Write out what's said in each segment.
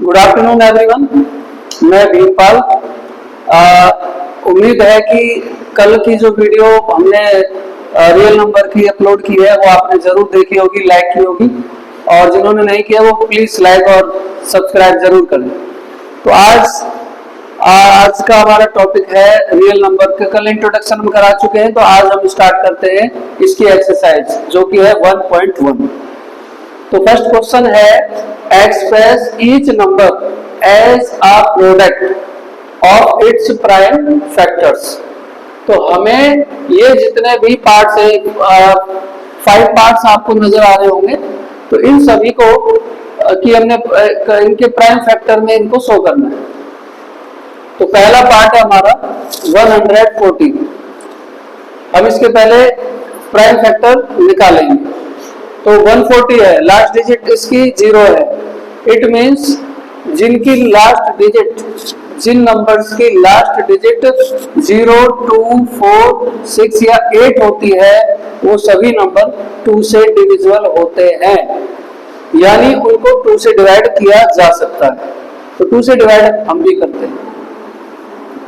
Good afternoon everyone. मैं वीरपाल। उम्मीद है कि कल की जो वीडियो हमने रियल नंबर की अपलोड की है वो आपने जरूर देखी होगी, लाइक की होगी, और जिन्होंने नहीं किया वो प्लीज लाइक और सब्सक्राइब जरूर करें। तो आज का हमारा टॉपिक है रियल नंबर के। कल इंट्रोडक्शन हम करा चुके हैं, तो आज हम स्टार्ट करते हैं इसकी एक्सरसाइज जो कि है 1.1। तो फर्स्ट क्वेश्चन है express each number as a product of its prime factors. तो हमें ये जितने भी पार्ट्स है, 5 पार्ट्स आपको नजर आ रहे होंगे, तो इन सभी को कि हमने इनके प्राइम फैक्टर में इनको शो करना है। तो पहला पार्ट है हमारा 140। हम इसके पहले प्राइम फैक्टर निकालेंगे। तो 140 है, लास्ट डिजिट इसकी 0 है। इट मीन्स जिनकी लास्ट डिजिट, जिन नंबर्स की लास्ट डिजिट 0, 2, 4, 6 या 8 होती है वो सभी नंबर 2 से डिविजिबल होते हैं, यानी उनको 2 से डिवाइड किया जा सकता है। तो 2 से डिवाइड हम भी करते हैं।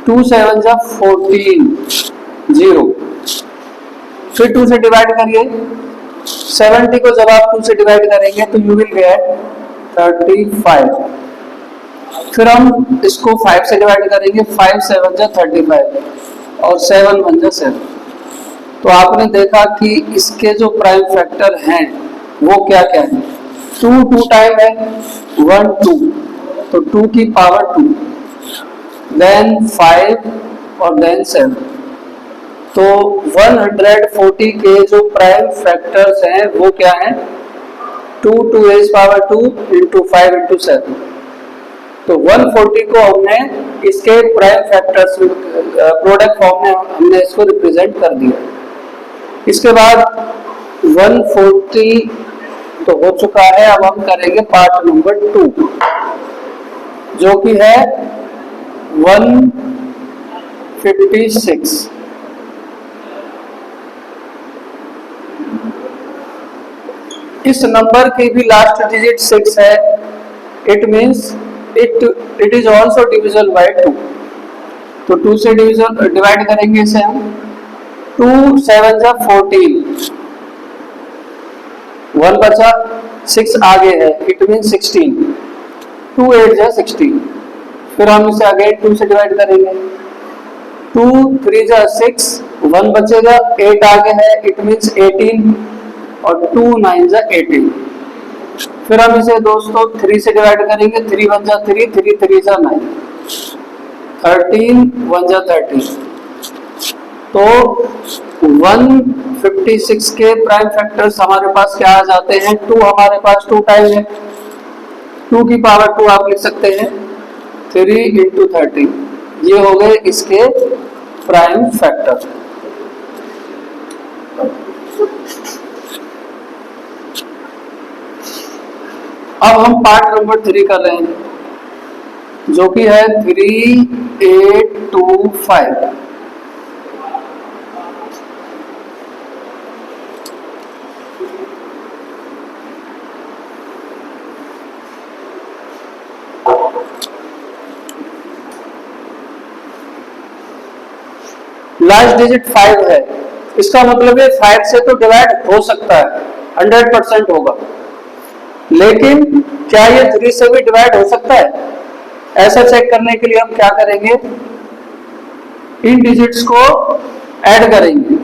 2 7 जा 14, 0। फिर 2 से डिवाइड करिए। 70 को जब आप 2 से डिवाइड करेंगे तो यू विल गेट 35। फिर हम इसको 5 से डिवाइड करेंगे। 5 7 जा 35 और 7 1 जा 7। तो आपने देखा कि इसके जो प्राइम फैक्टर हैं वो क्या क्या है। 2 2 टाइम है, 1 2, तो 2 की पावर 2, देन 5 और देन 7। तो 140 के जो प्राइम फैक्टर्स हैं वो क्या हैं, 2 2 raised power 2 into 5 into 7। तो 140 को हमने इसके प्राइम फैक्टर्स प्रोडक्ट फॉर्म में हमने इसको रिप्रेजेंट कर दिया। इसके बाद 140 तो हो चुका है। अब हम करेंगे पार्ट नंबर 2 जो कि है 156। इस नंबर की भी लास्ट डिजिट 6 है। It means it is also divisible by 2। तो 2 से डिवाइड करेंगे इसे हम। 2 7 जा 14, 1 बचा, 6 आगे है, इट मीन्स 16। 2 8 जा 16। फिर हम इसे अगेन 2 से डिवाइड करेंगे। 2 3 जा 6, 1 बचेगा, 8 आगे है, इट मीन्स 18 और 2 9 जा 18। फिर हम इसे दोस्तों 3 से डिवाइड करेंगे। 3 1 जा 3, 3 3 जा 9, 13 1 जा 13। तो 156 के प्राइम फैक्टर्स हमारे पास क्या आ जाते हैं। 2 हमारे पास 2 टाइम है, 2 की पावर 2 आप लिख सकते हैं, 3 into 13। ये हो गए इसके प्राइम फैक्टर। अब हम पार्ट नंबर 3 कर रहे हैं जो कि है 3825। लास्ट डिजिट 5 है। इसका मतलब है 5 से तो डिवाइड हो सकता है, 100% होगा, लेकिन क्या ये 3 से भी डिवाइड हो सकता है? ऐसा चेक करने के लिए हम क्या करेंगे, इन डिजिट्स को ऐड करेंगे।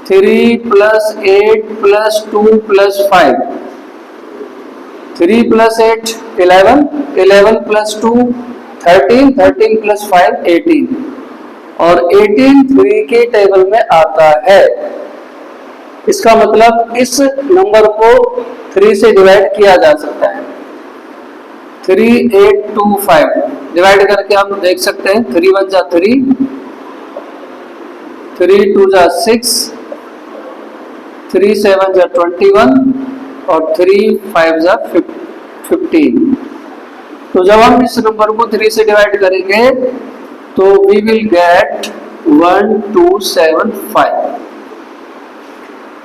3 + 8 + 2 + 5, 3 + 8 11, 11 + 2 13, 13 + 5 18 और 18 3 के टेबल में आता है। इसका मतलब इस नंबर को 3 से डिवाइड किया जा सकता है। 3825 डिवाइड करके हम देख सकते हैं। 3 1 जा 3, 3 2 जा 6, 3 7 जा 21 और 3 5 जा 15। तो जब हम इस नंबर को 3 से डिवाइड करेंगे तो वी विल गेट 1275।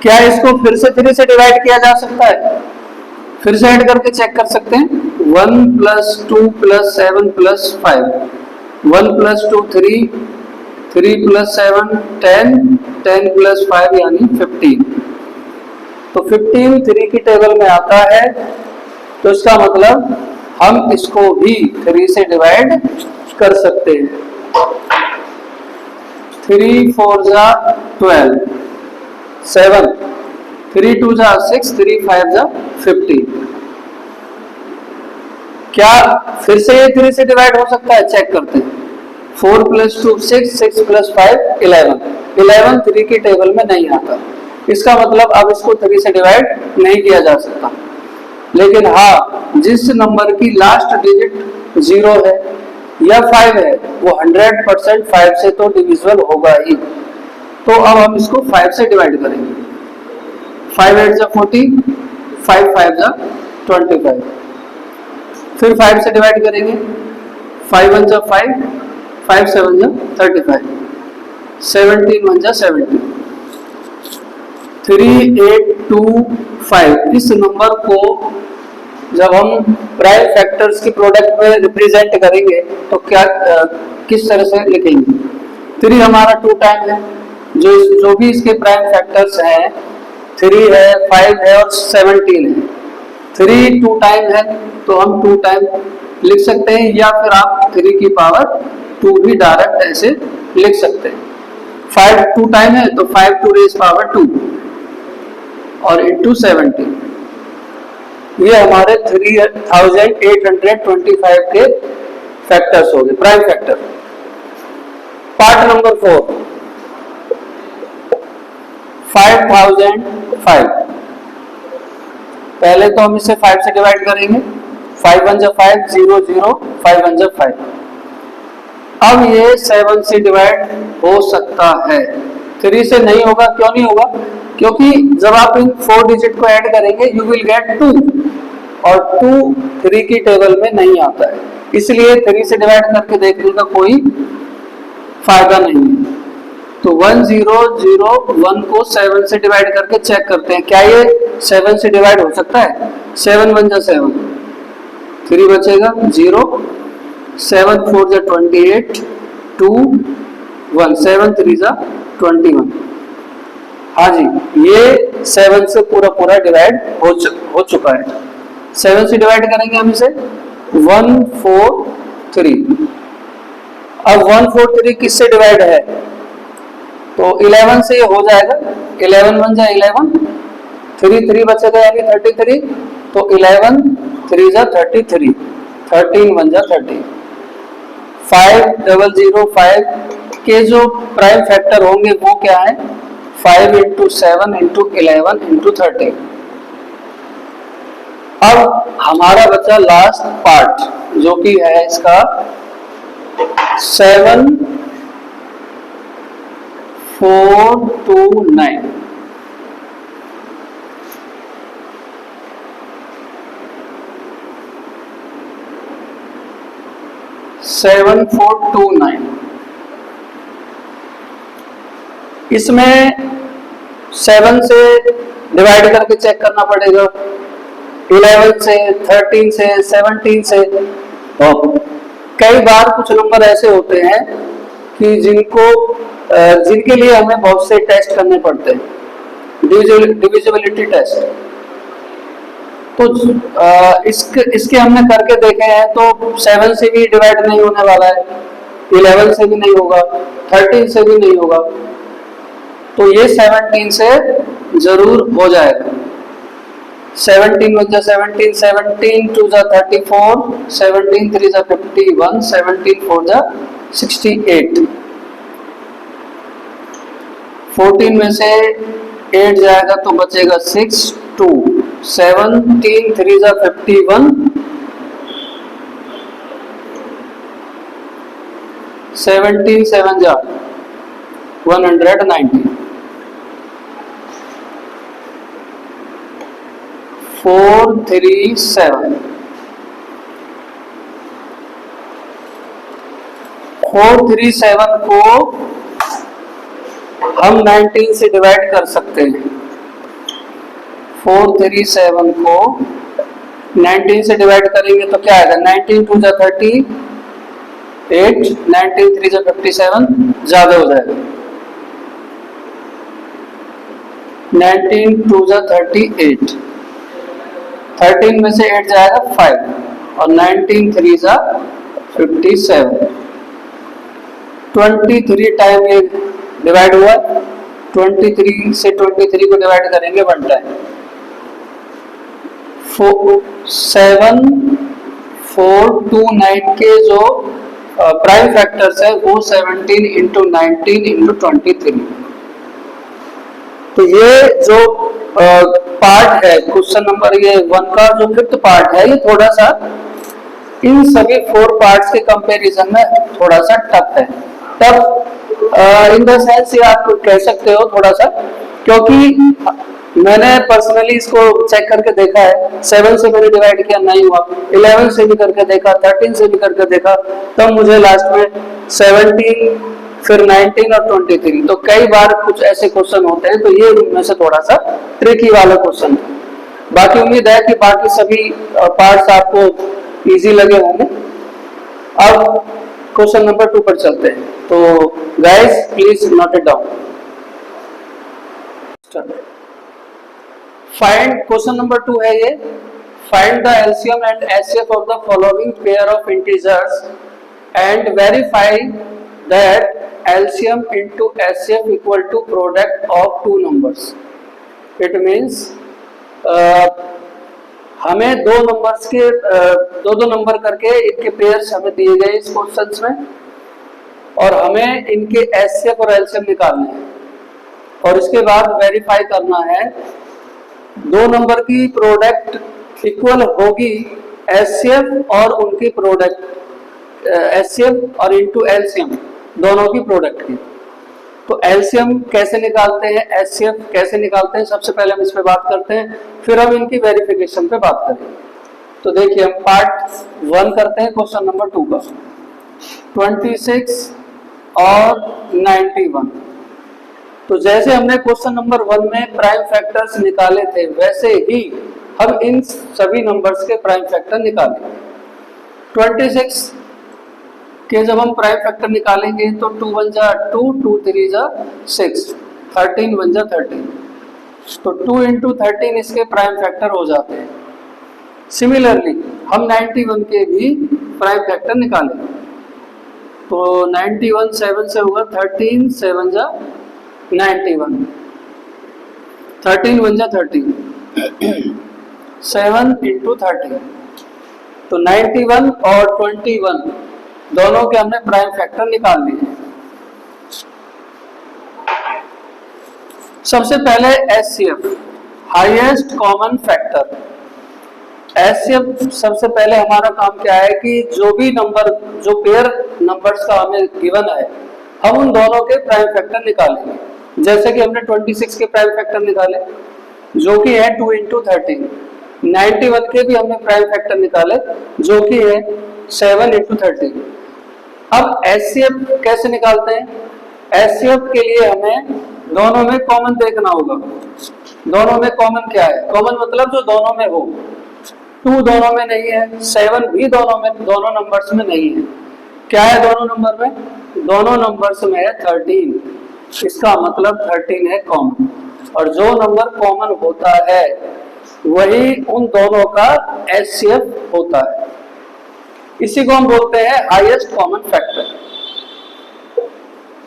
क्या इसको फिर से 3 से डिवाइड किया जा सकता है? फिर से ऐड करके चेक कर सकते हैं। 1 plus 2 plus 7 plus 5, 1 plus 2 3, 3 plus 7 10, 10 plus 5 यानी 15। तो 15 3 की टेबल में आता है, तो इसका मतलब हम इसको भी 3 से डिवाइड कर सकते हैं। 3 4 जा 12, 7, 3 2 जा 6, 3 5 जा 15। क्या फिर से ये 3 से डिवाइड हो सकता है? चेक करते हैं। 4 प्लस 2 6, 6 प्लस 5 11, 11 3 की टेबल में नहीं आता। इसका मतलब अब इसको 3 से डिवाइड नहीं किया जा सकता। लेकिन हाँ, जिस नंबर की लास्ट डिजिट 0 है या 5 है वो 100% 5 से तो डिविजिबल होगा ही। तो अब हम इसको 5 से डिवाइड करेंगे। 5 8 जा 40, 5 5 जा 25। फिर 5 से डिवाइड करेंगे। 5 1 जा 5, 5 7 जा 35, 17 1 जा 70, 3 8 2 5। इस नंबर को जब हम प्राइम फैक्टर्स की प्रोडक्ट में रिप्रेजेंट करेंगे तो क्या किस तरह से लिखेंगे? 3 हमारा 2 टाइम है, जो भी इसके प्राइम फैक्टर्स हैं 3 है, 5 है और 17 है। 3 2 टाइम है तो हम 2 टाइम लिख सकते हैं, या फिर आप 3 की पावर 2 भी डायरेक्ट ऐसे लिख सकते हैं। 5 2 टाइम है तो 5 टू रेज पावर 2 और इंटू 17। ये हमारे 3825 के फैक्टर्स हो गए, प्राइम फैक्टर। Part number 4, 5005। पहले तो हम इसे 5 से डिवाइड करेंगे। 5 1 जा 5, 0 0, 5 1 जा 5। अब ये 7 से डिवाइड हो सकता है, 3 से नहीं होगा। क्यों नहीं होगा? क्योंकि जब आप इन 4 डिजिट को ऐड करेंगे यू विल गेट 2, और 2 3 की टेबल में नहीं आता है, इसलिए 3 से डिवाइड करके देखने का कोई फायदा नहीं है। तो 1 0 0 1 को 7 से डिवाइड करके चेक करते हैं, क्या ये 7 से डिवाइड हो सकता है? 7 1 जा 7, 3 बचेगा 0, 7 4 जा 28, 2 1, 7 3 जा 21। हाँ जी, ये 7 से पूरा डिवाइड हो चुका है। 7 से डिवाइड करेंगे हम इसे 1 4 3। अब 1 4 3 किससे डिवाइड है? तो 11 से ये हो जाएगा। 11 1 जा 11, 3 3 बचेगा यानी 33, तो 11 3 जा 33, 13 1 जा 30। 5 0 0 5 के जो प्राइम फैक्टर होंगे वो क्या है? 5 इंटू 7 इंटू 11 इंटू 13। अब हमारा बचा लास्ट पार्ट, जो कि है इसका 7 4 2 9। सेवन 4 2 9। इसमें 7 से डिवाइड करके चेक करना पड़ेगा, 11 से, 13 से, 17 से। और कई बार कुछ नंबर ऐसे होते हैं कि जिनके लिए हमें बहुत से टेस्ट करने पड़ते हैं, डिविजिबिलिटी टेस्ट। तो इसके हमने करके देखे हैं, तो 7 से भी डिवाइड नहीं होने वाला है, 11 से भी नहीं होगा, 13 से भी नहीं होगा, तो ये 17 से जरूर हो जाएगा। 17 1 जा 17, 17 2 जा 34, 17 3 जा 51, 17 4 जा 68। 14 में से 8 जाएगा तो बचेगा 6 2, 17 3 जा 51, 17 7 जा 190, 4 3 7। 4 3 7 को हम 19 से डिवाइड कर सकते हैं। 4 3 7 को 19 से डिवाइड करेंगे तो क्या आएगा, 19 टू जा 38, 19 3 जा 57, ज्यादा हो जाएगा, 19 टू जा 38, 13 में से 8 जाएगा 5 और 19 3 जा 57, 23 टाइम ये डिवाइड हुआ, 23 से 23 को डिवाइड करेंगे 1 टाइम, 7 4 2 9 के जो प्राइम फैक्टर्स है वो 17 इंटू 19 इंटू 23। तो ये जो पार्ट है क्वेश्चन नंबर ये 1 का जो 5th पार्ट है, ये थोड़ा सा इन सभी 4 पार्ट्स के कंपैरिजन में थोड़ा सा टफ है। टफ इन द सेंस ये आप कह सकते हो थोड़ा सा, क्योंकि मैंने पर्सनली इसको चेक करके देखा है, 7 से मैंने डिवाइड किया नहीं हुआ, 11 से भी करके देखा, 13 से भी करके देखा, तब मुझे लास्ट में 17 फिर 19 और 23। तो कई बार कुछ ऐसे क्वेश्चन होते हैं, तो ये उनमें से थोड़ा सा ट्रिकी वाला क्वेश्चन है। बाकी उम्मीद है कि बाकी सभी पार्ट्स आपको इजी लगे होंगे। अब क्वेश्चन नंबर 2 पर चलते हैं। तो guys please note it down. Find, question number 2 है ये, find the LCM and HCF of the following pair of integers and verify that LCM into HCF equal to product of 2 numbers. It means हमें 2 numbers के 2 number करके इनके pairs हमें दिए गए इस क्वेश्चंस में, और हमें इनके HCF और LCM निकालने हैं, और इसके बाद वेरीफाई करना है 2 नंबर की प्रोडक्ट इक्वल होगी HCF और उनकी प्रोडक्ट HCF और इंटू LCM दोनों की प्रोडक्ट की। तो एलसीएम कैसे निकालते हैं, एचसीएफ कैसे निकालते हैं, सबसे पहले हम इस पे बात करते हैं, फिर हम इनकी वेरिफिकेशन पे बात करेंगे। तो देखिए हम पार्ट 1 करते हैं क्वेश्चन नंबर 2 का, 26 और 91। तो जैसे हमने क्वेश्चन नंबर 1 में प्राइम फैक्टर्स निकाले थे, वैसे ही हम इन सभी नंबर्स के प्राइम फैक्टर निकालेंगे। 26 के जब हम प्राइम फैक्टर निकालेंगे तो 2 1 जा 2, 2 3 जा 6, 13 1 जा 13, तो 2 इंटू 13 इसके प्राइम फैक्टर हो जाते हैं। सिमिलरली हम 91 के भी प्राइम फैक्टर निकालेंगे, तो 91 7 से होगा 13 7 जा 91, 13 1 जा 13, 7 इंटू 13, तो 91 और 21 दोनों के हमने प्राइम फैक्टर निकाल लिए। सबसे पहले HCF, highest common factor. HCF सबसे पहले हमारा काम क्या है कि जो भी नंबर, जो पेयर नंबर्स का हमें गिवन है, हम उन दोनों के प्राइम फैक्टर निकालेंगे। जैसे कि हमने 26 के प्राइम फैक्टर निकाले जो कि है 2 इंटू 13, 91 के भी हमने प्राइम फैक्टर निकाले जो कि है 7 इंटू 13। अब एचसीएफ कैसे निकालते हैं? एचसीएफ के लिए हमें दोनों में कॉमन देखना होगा। दोनों में कॉमन क्या है? कॉमन मतलब जो दोनों में हो। 2 दोनों में नहीं है, 7 भी दोनों में, दोनों नंबर्स में नहीं है। क्या है दोनों नंबर में? दोनों नंबर्स में है 13। इसका मतलब 13 है कॉमन, और जो नंबर कॉमन होता है वही उन दोनों का एचसीएफ होता है। इसी को हम बोलते हैं highest common factor.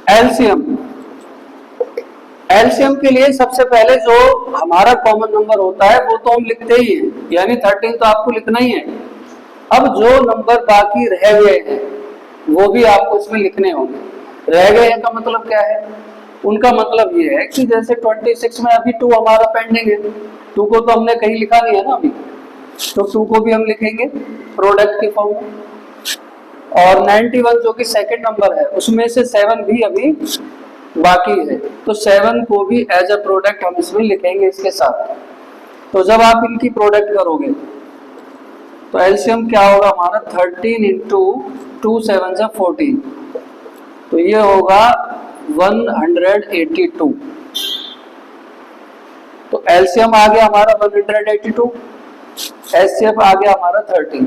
LCM, LCM के लिए सबसे पहले जो हमारा कॉमन नंबर होता है वो तो हम लिखते ही हैं, यानी 13 तो आपको लिखना ही है। अब जो नंबर बाकी रह गए हैं वो भी आपको इसमें लिखने होंगे। रह गए हैं का मतलब क्या है? उनका मतलब ये है कि जैसे 26 में अभी 2 हमारा पेंडिंग है, 2 को तो हमने कहीं लिखा नहीं है ना अभी, तो 2 को भी हम लिखेंगे प्रोडक्ट के फॉर्म में। और 91 जो कि सेकंड नंबर है उसमें से 7 भी अभी बाकी है, तो 7 को भी एज अ प्रोडक्ट हम इसमें लिखेंगे इसके साथ। तो जब आप इनकी प्रोडक्ट करोगे तो एलसीएम क्या होगा हमारा? 13 इंटू 2 7 जा 14, तो ये होगा 182। तो एलसीएम आ गया हमारा 182। HCF आ गया हमारा 13।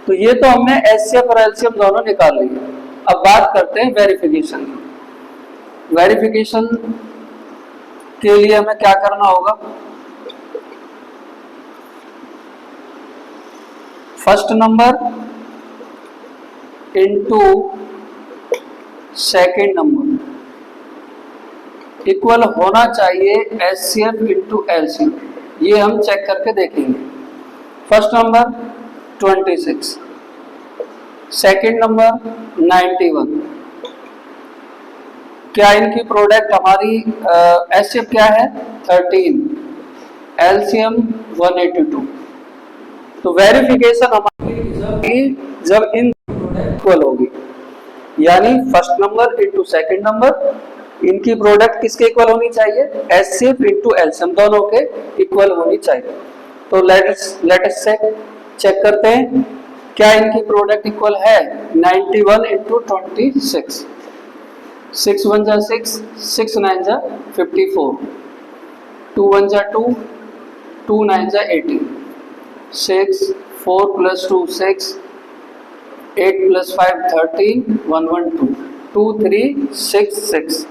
तो ये तो हमने HCF और LCM दोनों निकाल लिए। अब बात करते हैं वेरिफिकेशन की। वेरिफिकेशन के लिए हमें क्या करना होगा? First number into second number equal होना चाहिए HCF इंटू LCM। ये हम चेक करके देखेंगे। First number 26, second number 91। क्या इनकी प्रोडक्ट हमारी HCF क्या है? 13, LCM 182। तो वेरिफिकेशन हमारी जब इन इक्वल होगी, यानी first number into second number, इनकी प्रोडक्ट किसके इक्वल होनी चाहिए? HCF इंटू LCM, दोनों के इक्वल होनी चाहिए। तो लेट अस चेक करते हैं क्या इनकी प्रोडक्ट इक्वल है? 91 इंटू 26, 6 1 जा 6, 6 9 जा 54, 2 1 जा 2, 2 9 जा 18, 6 4 प्लस 2 6, 8 प्लस 5 13, 1 1 2, 2 3 6 6,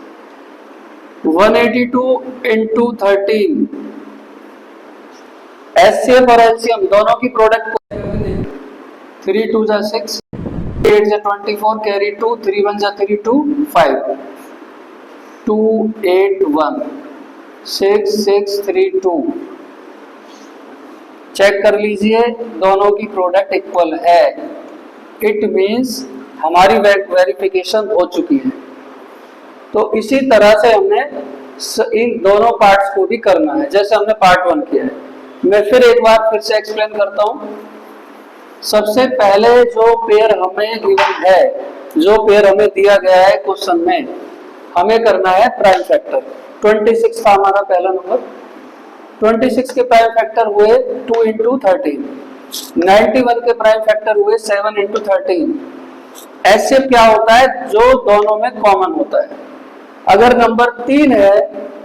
182 इंटू 13। HCF और LCM दोनों की प्रोडक्ट को 3 2 जा 6, 8 जा 24, कैरी 2, 3 1 जा 3 2 5, 2 8 1, 6 6 3 2। चेक कर लीजिए, दोनों की प्रोडक्ट इक्वल है। इट मीन्स हमारी वेरिफिकेशन हो चुकी है। तो इसी तरह से हमने इन दोनों पार्ट्स को भी करना है, जैसे हमने पार्ट 1 किया है। मैं फिर एक बार फिर से एक्सप्लेन करता हूं। सबसे पहले जो पेयर हमें गिवन है, जो पेयर हमें दिया गया है क्वेश्चन में, हमें करना है प्राइम फैक्टर। 26 था हमारा पहला नंबर। 26 के प्राइम फैक्टर हुए 2 इंटू 13, 91 के प्राइम फैक्टर हुए 7 इंटू 13। ऐसे क्या होता है? जो दोनों में कॉमन होता है। अगर नंबर 3 है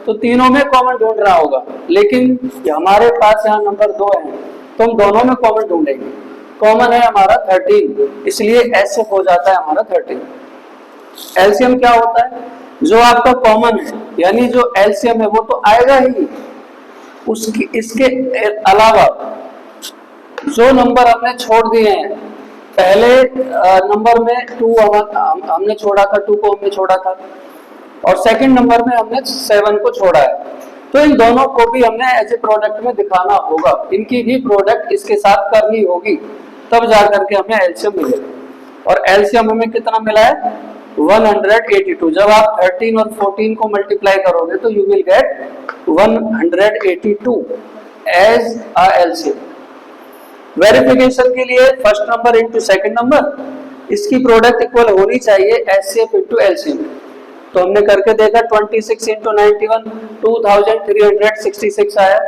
तो तीनों में कॉमन ढूंढना होगा, लेकिन हमारे पास यहाँ नंबर 2 है तो हम दोनों में कॉमन ढूंढेंगे। कॉमन है हमारा 13, इसलिए ऐसे हो जाता है हमारा 13। एलसीएम क्या होता है? जो आपका कॉमन है, यानी जो एलसीएम है वो तो आएगा ही, उसकी इसके अलावा जो नंबर हमने छोड़ दिए हैं, पहले नंबर में 2 हमने छोड़ा था, 2 को हमने छोड़ा था, और सेकंड नंबर में हमने 7 को छोड़ा है। तो इन दोनों को भी हमने एज ए प्रोडक्ट में दिखाना होगा, इनकी भी प्रोडक्ट इसके साथ करनी होगी, तब जाकर के हमें एलसीएम मिलेगा। और एलसीएम हमें कितना मिला है? 182। जब आप 13 और 14 को मल्टीप्लाई करोगे तो you will get 182 as a LCM. Verification के लिए first number into second number, इसकी प्रोडक्ट इक्वल होनी चाहिए एचसीएफ इंटू एलसीएम। तो हमने करके देखा 26 इंटू 91 2366 आया।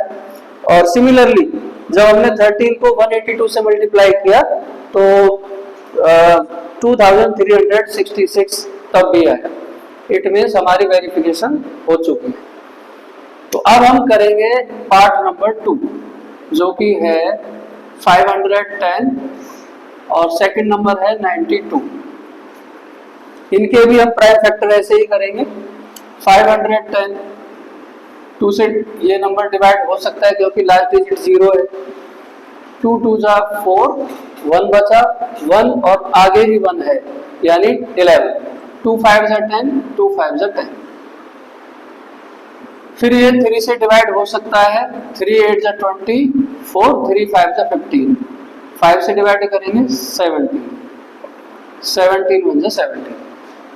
और सिमिलरली जब हमने 13 को 182 से मल्टीप्लाई किया तो 2366 तब भी आया। इट मीन्स हमारी वेरिफिकेशन हो चुकी है। तो अब हम करेंगे पार्ट नंबर 2, जो कि है 510 और सेकंड नंबर है 92। इनके भी हम प्राइम फैक्टर ऐसे ही करेंगे। 510 2 से ये नंबर डिवाइड हो सकता है क्योंकि लास्ट डिजिट 0 है। 2 2 जा 4, 1 बचा 1 और आगे ही 1 है, यानी 11। 2 5 जा 10, 2 5 जा 10। फिर ये 3 से डिवाइड हो सकता है, 3 8 जा 24, 3 5 जा 15। 5 से डिवाइड करेंगे 17, 17 1 जा 17।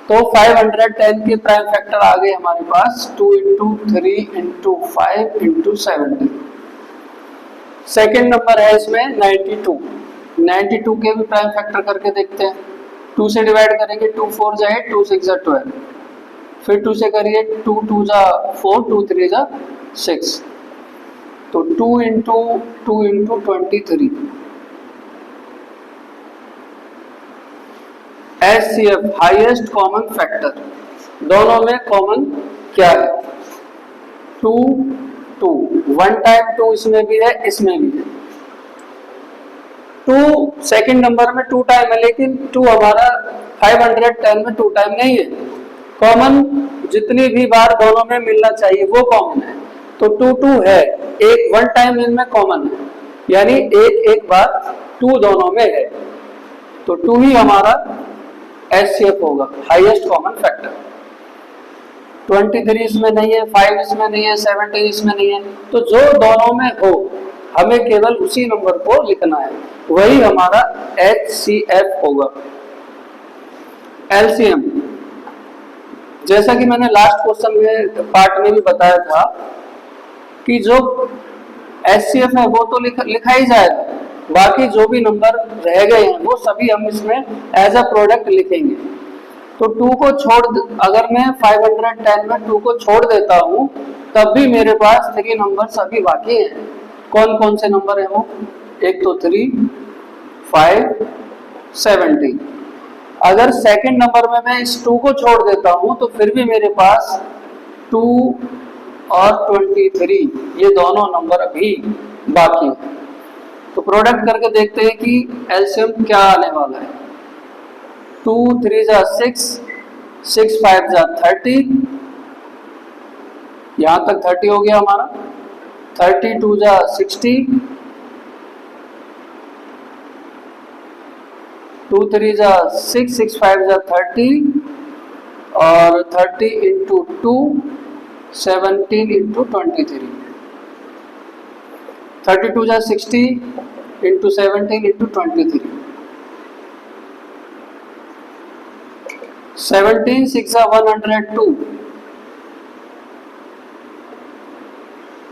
तो 510 के प्राइम फैक्टर आ गए हमारे पास 2 into 3 into 5 into 17। Second number है इसमें 92। 92 के भी प्राइम फैक्टर करके देखते हैं। 2 से डिवाइड करेंगे 2 4 जा 8, 2 6 जा 12। फिर 2 से करिए 2 2 जा 4, 2 3 जा 6। तो 2 into 2 into 23। HCF highest common factor, दोनों में कॉमन क्या है? 2 2, 1 टाइम 2 इसमें भी है, इसमें भी है। 2 सेकंड नंबर में 2 टाइम है, लेकिन 2 हमारा 510 में 2 टाइम नहीं है। कॉमन जितनी भी बार दोनों में मिलना चाहिए वो कॉमन है, तो 2 2 है, एक 1 टाइम इनमें कॉमन है, यानी एक बार 2 दोनों में है, तो 2 ही हमारा HCF होगा, हाईएस्ट कॉमन फैक्टर। 23 इसमें नहीं है, 5 इसमें नहीं है, 17 इसमें नहीं है, तो जो दोनों में हो हमें केवल उसी नंबर को लिखना है, वही हमारा HCF होगा। LCM, जैसा कि मैंने लास्ट क्वेश्चन में पार्ट में भी बताया था कि जो HCF है वो तो लिखा ही जाएगा, बाकी जो भी नंबर रह गए हैं वो सभी हम इसमें एज अ प्रोडक्ट लिखेंगे। तो 2 को अगर मैं 510 में 2 को छोड़ देता हूं तब भी मेरे पास 3 नंबर सभी बाकी हैं। कौन कौन से नंबर है वो? एक तो 3, 5, 17। अगर सेकंड नंबर में मैं इस 2 को छोड़ देता हूं तो फिर भी मेरे पास 2 और 23 ये दोनों नंबर अभी बाकी हैं। तो प्रोडक्ट करके देखते हैं कि एलसीएम क्या आने वाला है। 2 3 जा 6, 6 5 जा 30, यहां तक 30 हो गया हमारा। 32 जा 60, 2 3 जा 6, 6 5 जा 30, और 30 इंटू 2 17 इंटू 23, 32 जा 60 इंटू 17 इंटू 23, 17 6 जा 102,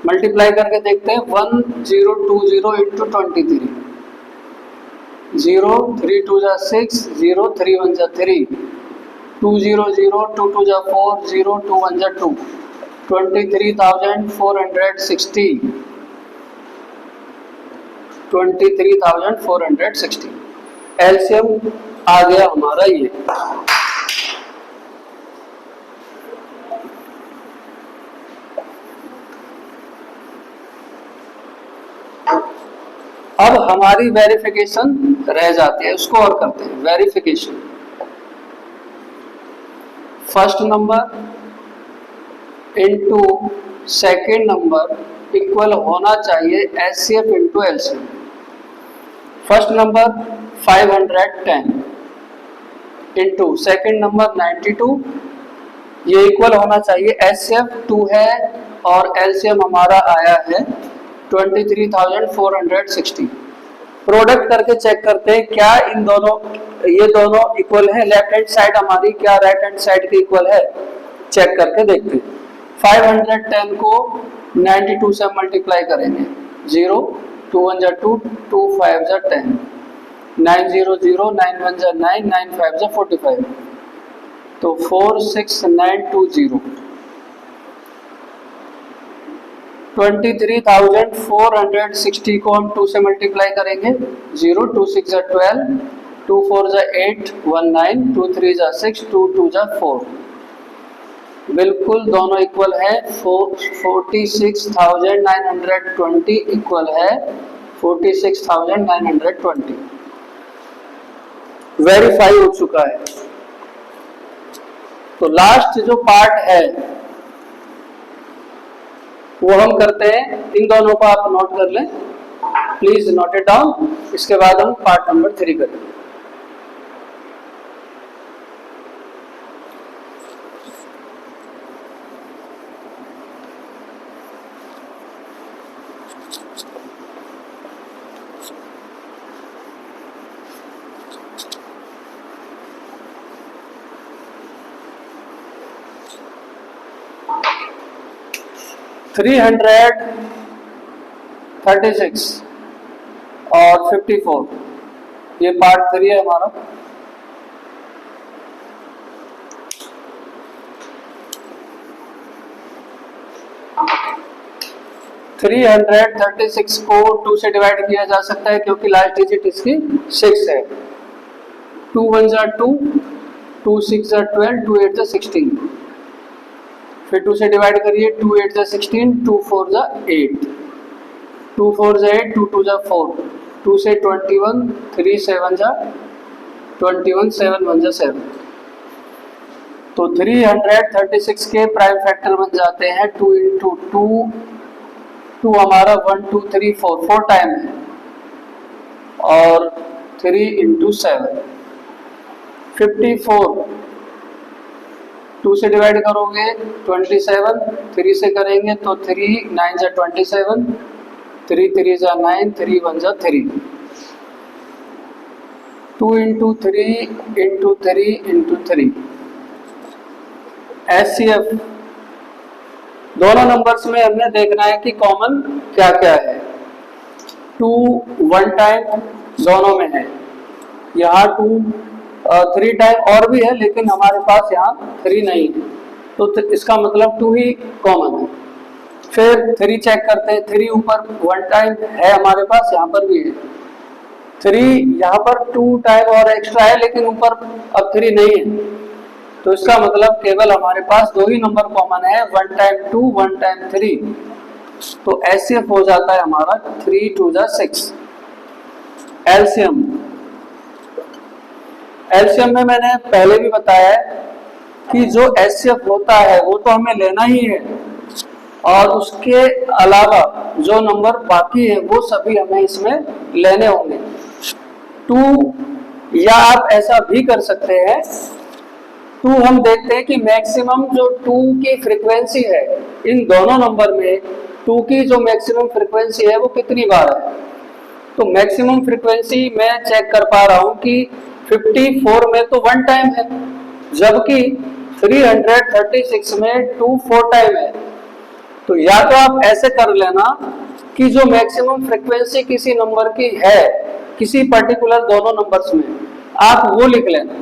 मल्टीप्लाई करके देखते हैं 1020 इंटू 23, 0 3 2 जा 6, 0 3 1 जा 3, 2 0 0 2 2 जा 4, 0 2 1 जा 2, 23,460, 23,460 एलसीएम आ गया हमारा ये। अब हमारी वेरिफिकेशन रह जाती है, उसको और करते हैं। Verification, first number into second number equal होना चाहिए HCF into LCM. First number 510 into second number 92, ये इक्वल होना चाहिए। एचसीएफ 2 है और एलसीएम हमारा आया है 23,460। प्रोडक्ट करके चेक करते हैं क्या इन दोनों, ये दोनों इक्वल है। लेफ्ट हैंड साइड हमारी क्या राइट हैंड साइड के इक्वल है, चेक करके देखते हैं। 510 को 92 से मल्टीप्लाई करेंगे, 0 2 1 जा 2, 2 5 जा 10, 9 0 0, 9 1 जा 9, 9 5 जा 45, तो 46920। 23,460 को हम 2 से मल्टीप्लाई करेंगे, 0 2 6 जा 12, 2 4 जा 8 1 9, 2 3 जा 6, 2 2 जा 4, बिल्कुल दोनों इक्वल है। 46,920 इक्वल है 46,920, वेरीफाई हो चुका है। तो लास्ट जो पार्ट है वो हम करते हैं। इन दोनों को आप नोट कर लें, प्लीज नोट इट डाउन। इसके बाद हम पार्ट नंबर 3 करेंगे। थ्री 336 और 54, ये पार्ट 3 है हमारा। थ्री 336 को 2 से डिवाइड किया जा सकता है क्योंकि लास्ट डिजिट इसकी 6 है। 2 1 जा 2, 2 6 जा 12, 2 8 जा 16, फिर 2 से डिवाइड करिए, 2 8 जा 16, 2 4 जा 8, 2 4 जा 8, 2 2 जा 4, 2 से 21, 3 7 जा 21, 7 1 जा 7। तो 336 के प्राइम फैक्टर बन जाते हैं 2 इंटू 2 हमारा 1 2 3 4 टाइम है, और 3 इंटू 7 54। 2 से डिवाइड करोगे 27, 3 से करेंगे तो 3 9 जा 27, 3 3 जा 9, 3 1 जा 3। 2 इंटू 3 इंटू 3 इंटू 3। HCF दोनों नंबर्स में हमने देखना है कि कॉमन क्या क्या है। 2 1 टाइम दोनों में है, यहाँ 2 3 टाइम और भी है, लेकिन हमारे पास यहाँ 3 नहीं है, तो इसका मतलब 2 ही कॉमन है। फिर 3 चेक करते हैं, 3 ऊपर 1 टाइम है हमारे पास, यहाँ पर भी है 3, यहाँ पर 2 टाइम और एक्स्ट्रा है, लेकिन ऊपर अब 3 नहीं है, तो इसका मतलब केवल हमारे पास 2 ही नंबर कॉमन है, 1 टाइम 2 1 टाइम 3। तो HCF हो जाता है हमारा 3 2 जा 6। एलसीएम में मैंने पहले भी बताया है कि जो HCF होता है वो तो हमें लेना ही है, और उसके अलावा जो नंबर बाकी है वो सभी हमें इसमें लेने होंगे। 2, या आप ऐसा भी कर सकते हैं, 2 हम देखते हैं कि मैक्सिमम जो 2 की फ्रीक्वेंसी है इन दोनों नंबर में, 2 की जो मैक्सिमम फ्रीक्वेंसी है वो कितनी बार है। तो मैक्सिमम फ्रीक्वेंसी मैं चेक कर पा रहा हूं कि 54 में तो 1 टाइम है, जबकि 336 में 2 4 टाइम है। तो या तो आप ऐसे कर लेना कि जो मैक्सिमम फ्रीक्वेंसी किसी नंबर की है, किसी पर्टिकुलर दोनों नंबर्स में, आप वो लिख लेना।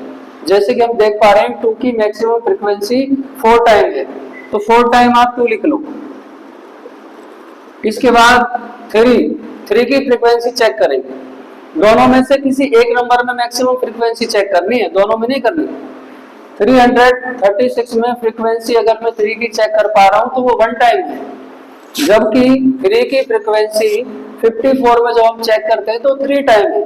जैसे कि हम देख पा रहे हैं 2 की मैक्सिमम फ्रीक्वेंसी 4 टाइम है, तो 4 टाइम आप 2 लिख लो। इसके बाद 3 की फ्रीक्वेंसी चेक करेंगे, दोनों में से किसी एक नंबर में मैक्सिमम फ्रीक्वेंसी चेक करनी है, दोनों में नहीं करनी। 336 में फ्रीक्वेंसी अगर मैं 3 की चेक कर पा रहा हूं तो वो 1 टाइम है, जबकि 3 की फ्रीक्वेंसी 54 में जब हम चेक करते हैं तो 3 टाइम है।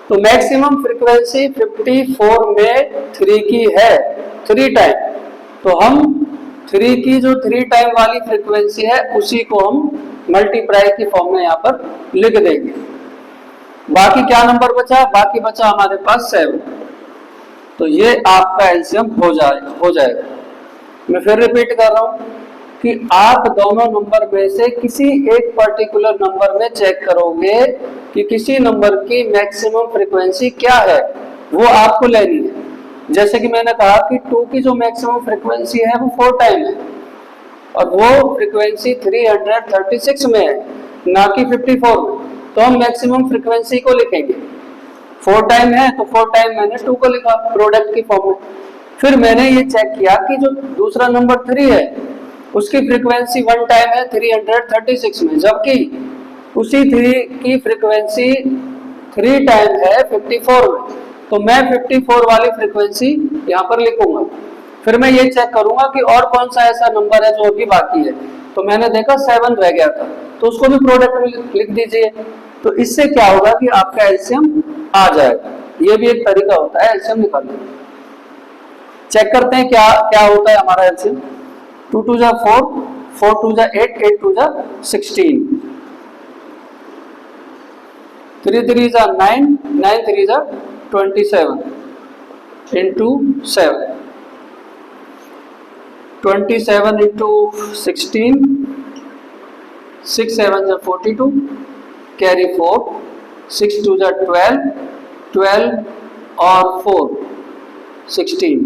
तो मैक्सिमम फ्रीक्वेंसी 54 में 3 की है 3 टाइम, तो हम 3 की जो 3 टाइम वाली फ्रीक्वेंसी है उसी को हम मल्टीप्लाई की फॉर्म में यहाँ पर लिख देंगे। बाकी क्या नंबर बचा, बाकी बचा हमारे पास 7। तो ये आपका एलसीएम हो जाएगा। मैं फिर रिपीट कर रहा हूँ कि आप दोनों नंबर में से किसी एक पर्टिकुलर नंबर में चेक करोगे कि किसी नंबर की मैक्सिमम फ्रीक्वेंसी क्या है, वो आपको लेनी है। जैसे कि मैंने कहा कि 2 की जो मैक्सिमम फ्रीक्वेंसी है वो 4 टाइम है, और वो फ्रीक्वेंसी 336 में है, ना कि 54 में। तो हम मैक्सिमम फ्रीक्वेंसी को लिखेंगे, 4 टाइम है तो 4 टाइम मैंने 2 को लिखा प्रोडक्ट की फॉर्म में। फिर मैंने ये चेक किया कि जो दूसरा नंबर 3 है उसकी फ्रीक्वेंसी 1 टाइम है 336 में, जबकि उसी 3 की फ्रीक्वेंसी 3 टाइम है 54 में, तो मैं 54 वाली फ्रीक्वेंसी यहाँ पर लिखूंगा। फिर मैं ये चेक करूंगा कि और कौन सा ऐसा नंबर है जो अभी बाकी है, तो मैंने देखा 7 रह गया था, तो उसको भी प्रोडक्ट में लिख दीजिए। तो इससे क्या होगा कि आपका एलसीएम आ जाएगा। ये भी एक तरीका होता है एलसीएम निकालने का। चेक करते हैं क्या क्या होता है हमारा एलसीएम। 2 2 जा 4, 4 2 जा 8, 8 2 जा 16, 3 3 जा 9, 9 3 जा 27 into 7, 27 into 16, 6 7 जा 42, कैरी 4, 6 2 जा 12, 12 और 4 16,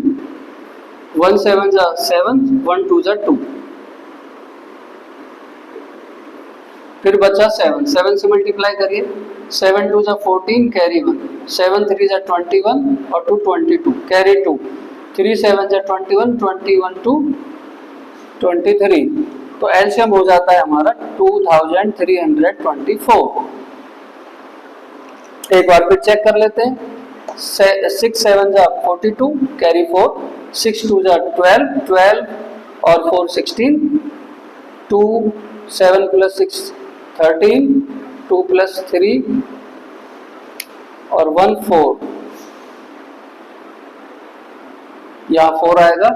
1 7 जा 7, 1 2 जा 2, फिर बचा 7, 7 से मल्टीप्लाई करिए, 7 2 जा 14, कैरी 1, 7 3 जा 21 और 2 22, कैरी 2, 3 7 जा 21, 21 2 23। तो एलसीएम हो जाता है हमारा 2324। एक बार फिर चेक कर लेते हैं। 6 7 जा 42, कैरी 4, 6 2 जा 12, 12 और 4 16, 2 7 plus 6 13, 2 + 3 और 1 4, यहाँ 4 आएगा,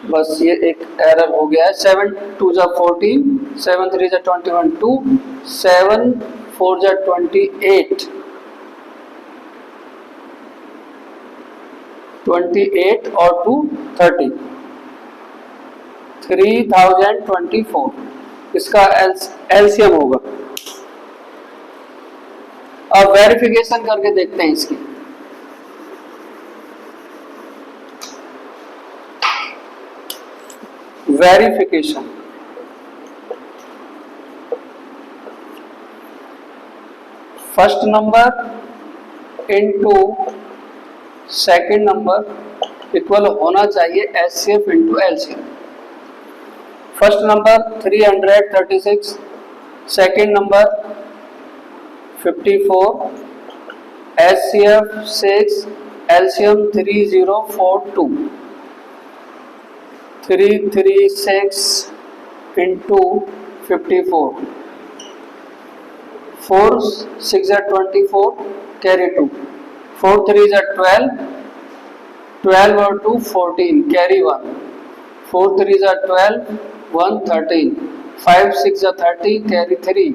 बस ये एक एरर हो गया है। 7 2 = 14, 7 3 = 21, 2 7 4 = 28, 28 और 2 30, 3024 इसका एलसीएम होगा। अब वेरिफिकेशन करके देखते हैं इसकी। Verification, first number into second number equal होना चाहिए HCF into LCM. First number 336, second number 54, HCF 6, LCM 3042, 336 into 54, 4 6 are 24, carry 2, 4 3 are 12, 12 or 2 14, carry 1, 4 3 are 12, 1 13, 5 6 are 30, carry 3,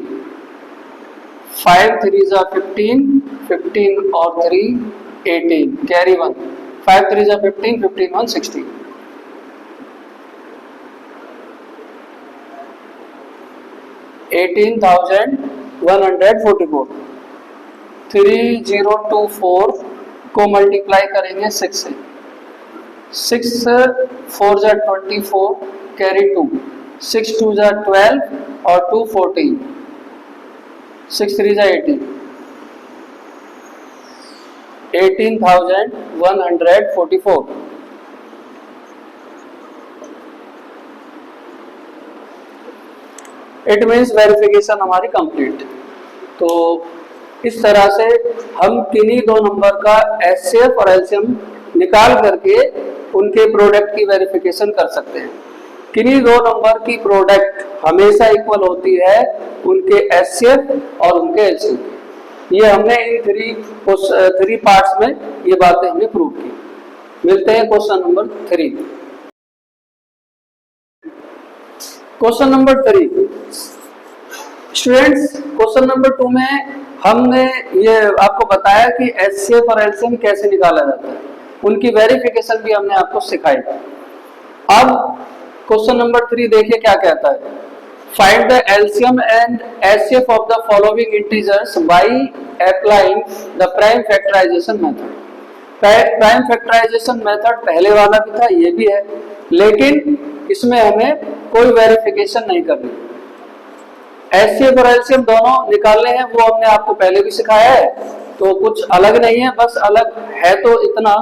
5 3 are 15, 15 or 3 18, carry 1, 5 3 are 15, 15 1 16, 18,144। 3024 को multiply करेंगे 6 से, 6 4 = 24, carry 2, 6 2 = 12 और 2 14, 6 3 = 18, 18,144। It means verification हमारी complete. तो इस तरह से हम किन्हीं दो नंबर का एचसीएफ और एलसीएम निकाल करके उनके प्रोडक्ट की वेरिफिकेशन कर सकते हैं। किन्हीं दो नंबर की प्रोडक्ट हमेशा इक्वल होती है उनके एचसीएफ और उनके एलसीएम। ये हमने इन थ्री पार्ट्स में ये बातें हमने प्रूव की। मिलते हैं question number 3। Question number 3 students, question number 2 में हमने ये आपको बताया कि एचसीएफ और एलसीएम कैसे निकाला जाता है, उनकी वेरिफिकेशन भी हमने आपको सिखाई। अब क्वेश्चन नंबर 3 देखिए क्या कहता है। Find the LCM and HCF of the following integers by applying the prime factorisation method. Prime factorisation method पहले वाला भी था, ये भी है, लेकिन इसमें हमें कोई वेरिफिकेशन नहीं करनी। एचसीएफ और एलसीएम दोनों निकालने हैं, वो हमने आपको पहले भी सिखाया है, तो कुछ अलग नहीं है। बस अलग है तो इतना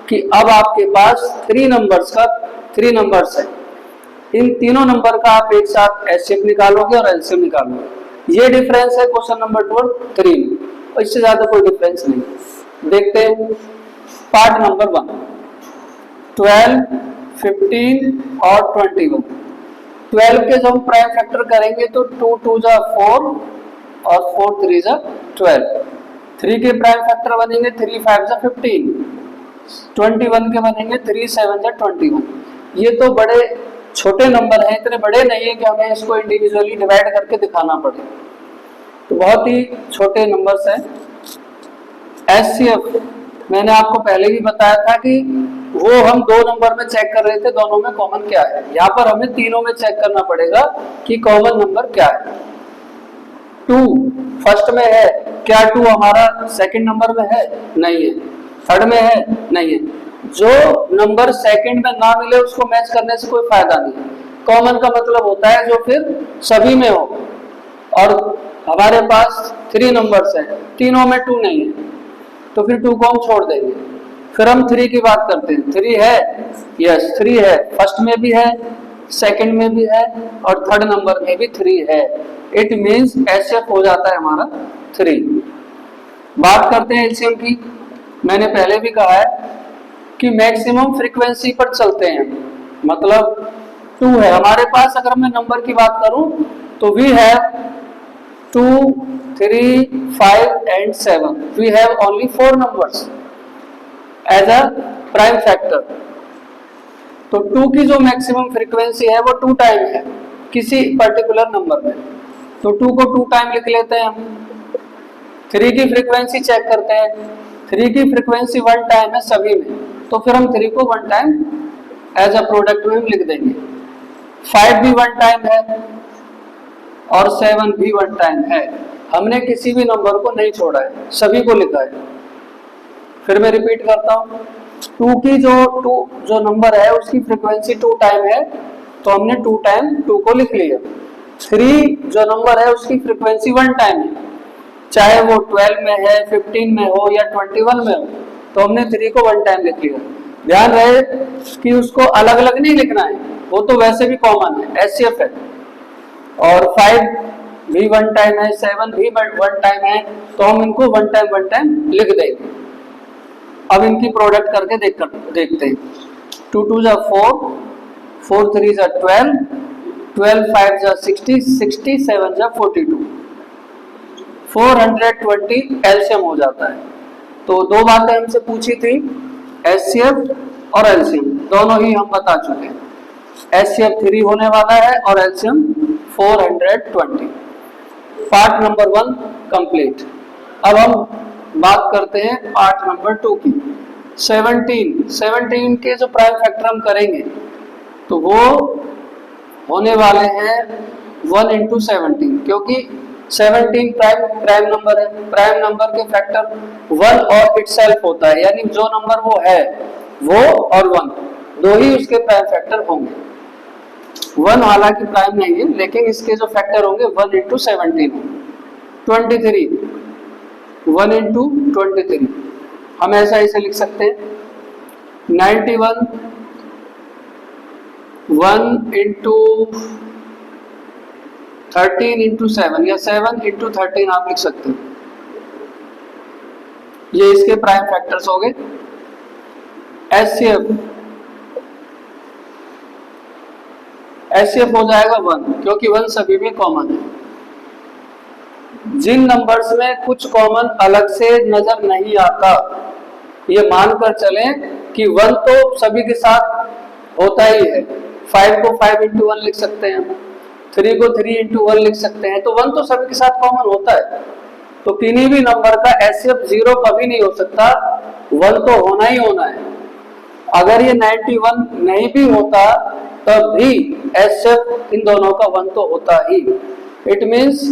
कि अब आपके पास 3 नंबर्स है। इन तीनों नंबर का आप एक साथ एचसीएफ निकालोगे और एलसीएम निकालोगे। ये डिफरेंस है क्वेश्चन नंबर 3 में, और इससे ज्यादा कोई डिफरेंस नहीं। देखते हैं पार्ट नंबर 1, 12, 15 और 21। 12 के जब हम प्राइम फैक्टर करेंगे तो 2 2 = 4 और 4 3 = 12। 3 के प्राइम फैक्टर बनेंगे 3 5 = 15, 21 के बनेंगे 3 7 = 21। ये तो बड़े छोटे नंबर हैं, इतने बड़े नहीं है कि हमें इसको इंडिविजुअली डिवाइड करके दिखाना पड़े, तो बहुत ही छोटे नंबर्स हैं। एचसीएफ मैंने आपको पहले भी बताया था कि वो हम 2 नंबर में चेक कर रहे थे, दोनों में कॉमन क्या है। यहाँ पर हमें तीनों में चेक करना पड़ेगा कि कॉमन नंबर क्या है। 2 फर्स्ट में है, क्या 2 हमारा सेकंड नंबर में है? नहीं है। थर्ड में है? नहीं है। जो नंबर सेकंड में ना मिले उसको मैच करने से कोई फायदा नहीं। कॉमन का मतलब होता है जो फिर सभी में हो, और हमारे पास 3 नंबर्स हैं, तीनों में 2 नहीं है, तो फिर 2 को हम छोड़ देंगे। फिर हम 3 की बात करते हैं। 3 है? यस 3 है, फर्स्ट में भी है, सेकंड में भी है, और थर्ड नंबर में भी 3 है। इट मींस एचसीएफ हो जाता है हमारा 3। बात करते हैं एलसीएम की। मैंने पहले भी कहा है कि मैक्सिमम फ्रीक्वेंसी पर चलते हैं, मतलब 2 है हमारे पास। अगर मैं नंबर की बात करूं तो we have 2, 3, 5 and 7. We have only 4 numbers as a prime factor. तो 2 की जो मैक्सिमम फ्रीक्वेंसी है वो 2 टाइम है किसी पर्टिकुलर नंबर में, तो 2 को 2 टाइम लिख लेते हैं हम। 3 की फ्रीक्वेंसी चेक करते हैं, 3 की फ्रीक्वेंसी 1 टाइम है सभी में, तो फिर हम 3 को 1 टाइम एज अ प्रोडक्ट में हम लिख देंगे। 5 भी 1 टाइम है और 7 भी 1 टाइम है, हमने किसी भी नंबर को नहीं छोड़ा है, सभी को लिखा है। फिर मैं रिपीट करता हूँ, 2 की जो नंबर है उसकी फ्रीक्वेंसी 2 टाइम है, तो हमने 2 टाइम 2 को लिख लिया। 3 जो नंबर है उसकी फ्रीक्वेंसी 1 टाइम है, चाहे वो 12 में है, 15 में हो या 21 में हो, तो हमने 3 को 1 टाइम लिख लिया। ध्यान रहे कि उसको अलग अलग नहीं लिखना है, वो तो वैसे भी कॉमन है, एचसीएफ है। और 5 भी 1 टाइम है, 7 भी 1 टाइम है, तो हम इनको 1 टाइम लिख देंगे। अब इनकी प्रोडक्ट करके देखते हैं। 2 2 जा 4, 4 3 जा 12, 12 5 जा 60, 60 7 जा 42, 420 एलसीएम हो जाता है। तो दो बातें हमसे पूछी थी, एचसीएफ और एलसीएम दोनों ही हम बता चुके हैं। एचसीएफ 3 होने वाला है और एलसीएम 420। Part number 1 complete. अब हम बात करते हैं पार्ट नंबर 2 की। 17 के जो प्राइम फैक्टर हम करेंगे तो वो होने वाले हैं 1 into 17, क्योंकि 17 प्राइम नंबर है। प्राइम नंबर के फैक्टर 1 और इटसेल्फ होता है, यानी जो नंबर वो है वो और 1 दो ही उसके प्राइम फैक्टर होंगे। 1 हालांकि प्राइम नहीं है, लेकिन इसके जो फैक्टर होंगे 1 into 17। 23 1 into 23 हम ऐसा इसे लिख सकते हैं। 91 1 into 13 into 7 या 7 into 13 आप लिख सकते हैं। ये इसके प्राइम फैक्टर्स हो गए। एचसीएफ हो जाएगा 1, क्योंकि 1 सभी में कॉमन है। जिन नंबर्स में कुछ कॉमन अलग से नजर नहीं आता, ये मानकर चलें कि 1 तो सभी के साथ होता ही है। 5 को 5 into 1 लिख सकते हैं, 3 को 3 into 1 लिख सकते हैं, तो 1 तो सभी के साथ कॉमन होता है। तो किन्हीं भी नंबर का एचसीएफ 0 कभी नहीं हो सकता, 1 तो होना ही होना है। अगर ये 91 नहीं भी होता तब भी एचसीएफ इन दोनों का 1 तो होता ही। इट मीन्स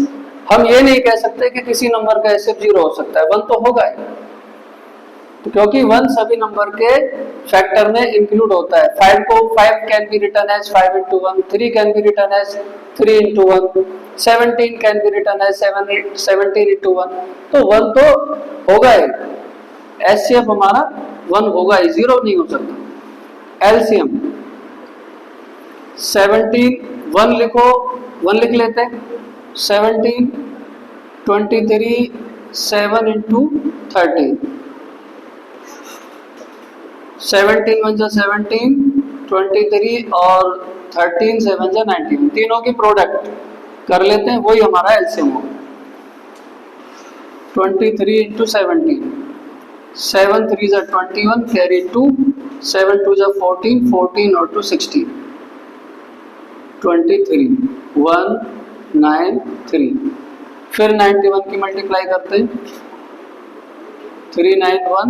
हम ये नहीं कह सकते कि किसी नंबर का एचसीएफ 0 हो सकता है, 1 तो होगा ही। तो क्योंकि 1 सभी नंबर के फैक्टर में इंक्लूड होता है। 5 को 5 can be written as 5 into 1, 3 can be written as 3 into 1, 17 can be written as 17 into 1, तो 1 तो होगा ही। एचसीएफ हमारा 1 होगा ही, 0 नहीं हो सकता। एलसीएम 17 1 लिखो, 1 लिख लेते हैं। 17 23 7 into 13, 17 1 जा 17, 23 और 13 7 जा 19, तीनों की प्रोडक्ट कर लेते हैं, वही हमारा एलसीएम होगा। 23 into 17, 7 3 जा 21 कैरी 2, 7 2 जा 14, 14 और 2 16, 23 1 9 3। फिर 91 की मल्टीप्लाई करते हैं। 3 9 1,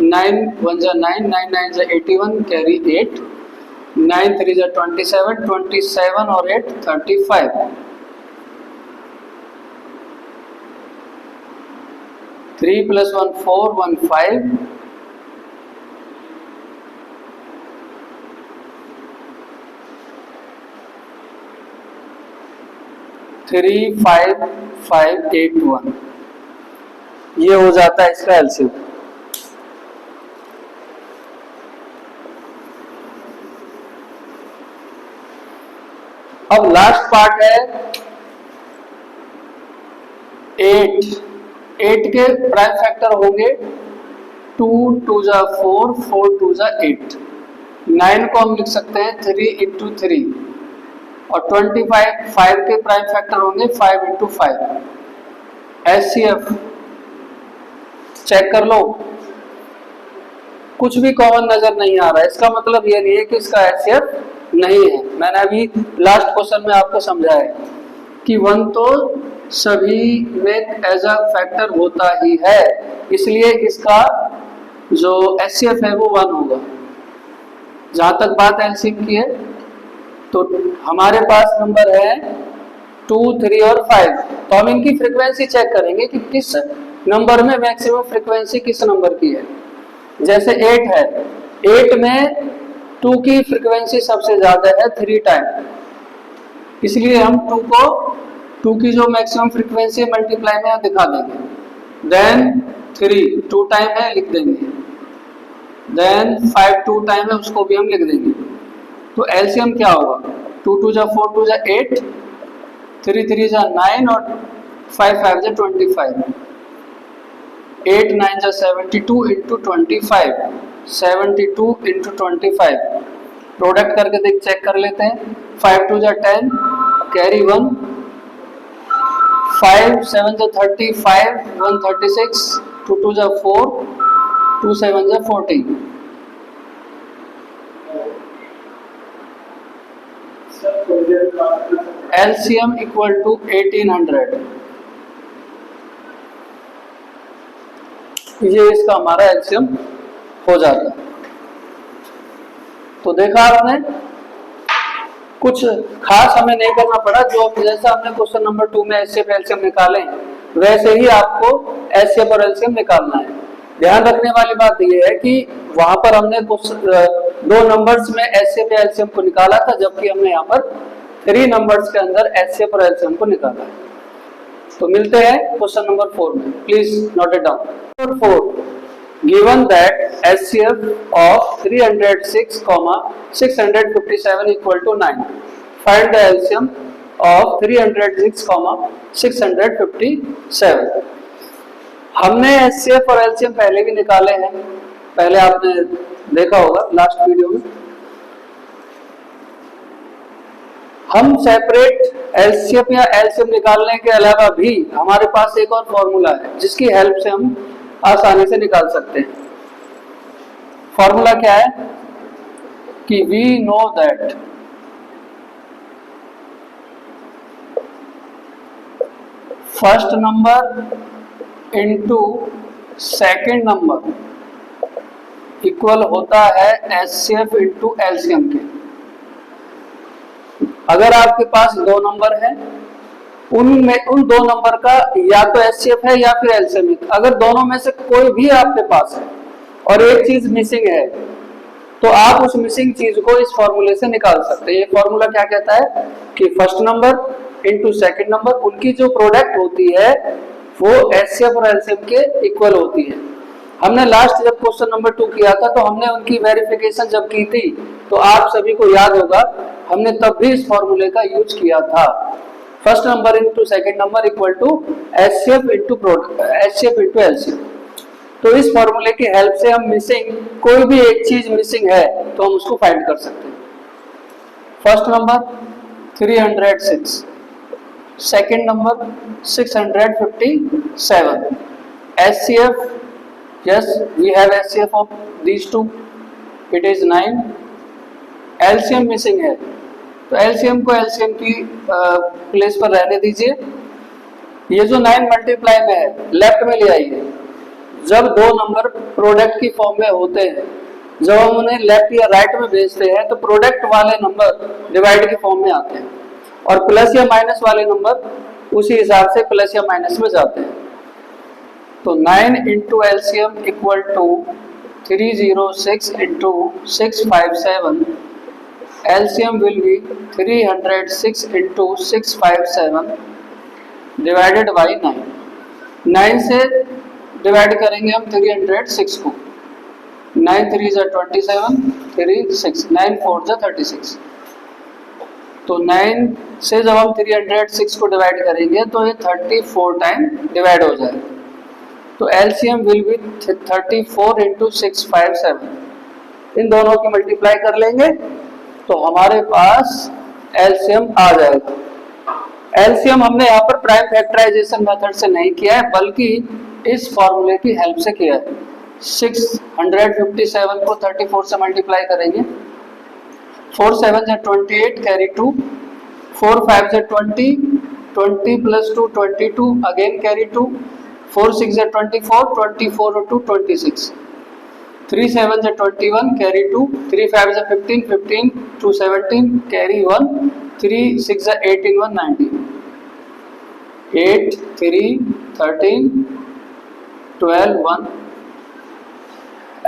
9 1 जा 9, 9 9 जा 81 कैरी 8, 9 3 जा 27, 27 और 8 35। 3 + 1 4 1 5, 3 5 5 8 1। ये हो जाता है इसका एलसीएम। अब लास्ट पार्ट है 8। 8 के प्राइम फैक्टर होंगे 2 2 जा 4, 4 2 जा 8। 9 को हम लिख सकते हैं 3 into 3 और 25 5 के प्राइम फैक्टर होंगे 5 into 5। HCF चेक कर लो, कुछ भी कॉमन नजर नहीं आ रहा है, इसका मतलब ये नहीं है कि इसका HCF नहीं है। मैंने अभी लास्ट क्वेश्चन में आपको समझाया कि 1 तो सभी में एज अ फैक्टर होता ही है, इसलिए इसका जो HCF है वो 1 होगा। जहां तक बात LCM की है, तो हमारे पास नंबर है 2, 3 और 5, तो हम इनकी फ्रीक्वेंसी चेक करेंगे कि किस नंबर में मैक्सिमम फ्रीक्वेंसी किस नंबर की है। जैसे 8 है, 8 में 2 की फ्रीक्वेंसी सबसे ज्यादा है 3 टाइम, इसलिए हम 2 की जो मैक्सिमम फ्रीक्वेंसी मल्टीप्लाई में दिखा देंगे। देन 3 2 टाइम है, लिख देंगे। देन 5 2 टाइम है, उसको भी हम लिख देंगे। तो एलसीएम क्या होगा, 2 2 जा 4 2 जा 8, 3 3 जा 9 और 5 5 जा 25, 8 9 जा 72 इंटू 25, 72 इंटू 25, प्रोडक्ट करके देख चेक कर लेते हैं। 5 2 जा 10, कैरी 1, 5 7 जा 35, 1 36, 2 2 जा 4, 2 7 जा 40। LCM इक्वल टू 1800, ये इसका हमारा LCM हो जाता है। तो देखा आपने, कुछ खास हमें नहीं करना पड़ा, जो जैसा हमने क्वेश्चन नंबर 2 में HCF LCM निकाले वैसे ही आपको HCF और LCM निकालना है। ध्यान रखने वाली बात यह है कि वहां पर हमने कुछ 2 नंबर्स में HCF या LCM को निकाला था, जबकि हमने यहाँ पर 3 नंबर्स के अंदर HCF और LCM को निकाला है। तो मिलते हैं क्वेश्चन नंबर 4 में, please note it down. Number 4, given that HCF of 306, 657 equal to 9, find the LCM of 306, 657। हमने HCF और LCM पहले भी निकाले हैं, पहले आपने देखा होगा लास्ट वीडियो में। हम सेपरेट LCF या LCM निकालने के अलावा भी हमारे पास एक और फॉर्मूला है जिसकी हेल्प से हम आसानी से निकाल सकते हैं। फॉर्मूला क्या है कि we know that first number into second number equal होता है HCF इनटू LCM के। अगर आपके पास 2 नंबर है, उन 2 नंबर का या तो HCF है या फिर LCM है, अगर दोनों में से कोई भी आपके पास है और एक चीज मिसिंग है, तो आप उस मिसिंग चीज को इस फॉर्मूले से निकाल सकते हैं। ये फॉर्मूला क्या कहता है कि first number into second number, उनकी जो प्रोडक्ट होती है वो HCF और LCM के इक्वल होती है। हमने लास्ट जब क्वेश्चन नंबर 2 किया था, तो हमने उनकी वेरिफिकेशन जब की थी, तो आप सभी को याद होगा हमने तब भी इस फॉर्मूले का यूज किया था। First number into second number equal to HCF into LCM। तो इस फॉर्मूले की हेल्प से हम मिसिंग, कोई भी एक चीज मिसिंग है तो हम उसको फाइंड कर सकते हैं। First number 306, second number 657, HCF, yes we have HCF of these two, it is 9, LCM missing है, तो LCM को LCM की प्लेस पर रहने दीजिए। ये जो 9 मल्टीप्लाई में है लेफ्ट में ले आइए। जब 2 नंबर प्रोडक्ट की फॉर्म में होते हैं, जब हम उन्हें लेफ्ट या राइट में भेजते हैं, तो प्रोडक्ट वाले नंबर डिवाइड की फॉर्म में आते हैं और प्लस या माइनस वाले नंबर उसी हिसाब से प्लस या माइनस में जाते हैं। तो 9 into LCM equal to 306 into 657, LCM will be 306 into 657 divided by 9। 9 से डिवाइड करेंगे हम 306 को, 9 3 जा 27, 3 6, 9 4 जा 36। तो 9 से जब हम 306 को डिवाइड करेंगे तो ये 34 टाइम डिवाइड हो जाएगा। तो LCM विल बी 34 इंटू 657, इन दोनों की मल्टीप्लाई कर लेंगे तो हमारे पास LCM आ जाएगा। एलसीएम हमने यहाँ पर प्राइम फैक्टराइजेशन मेथड से नहीं किया है, बल्कि इस फॉर्मूले की हेल्प से किया है। 657 को 34 से मल्टीप्लाई करेंगे, 4 7 से 28 कैरी 2, 4 5 से 20, 20 प्लस 2 22 अगेन कैरी 2, 4 6 से 24, 24 और 2 26, 3 7 से 21 कैरी 2, 3 5 से 15, 15 2 17 कैरी 1, 3 6 से 18 1 19, 8 3 13 12 1.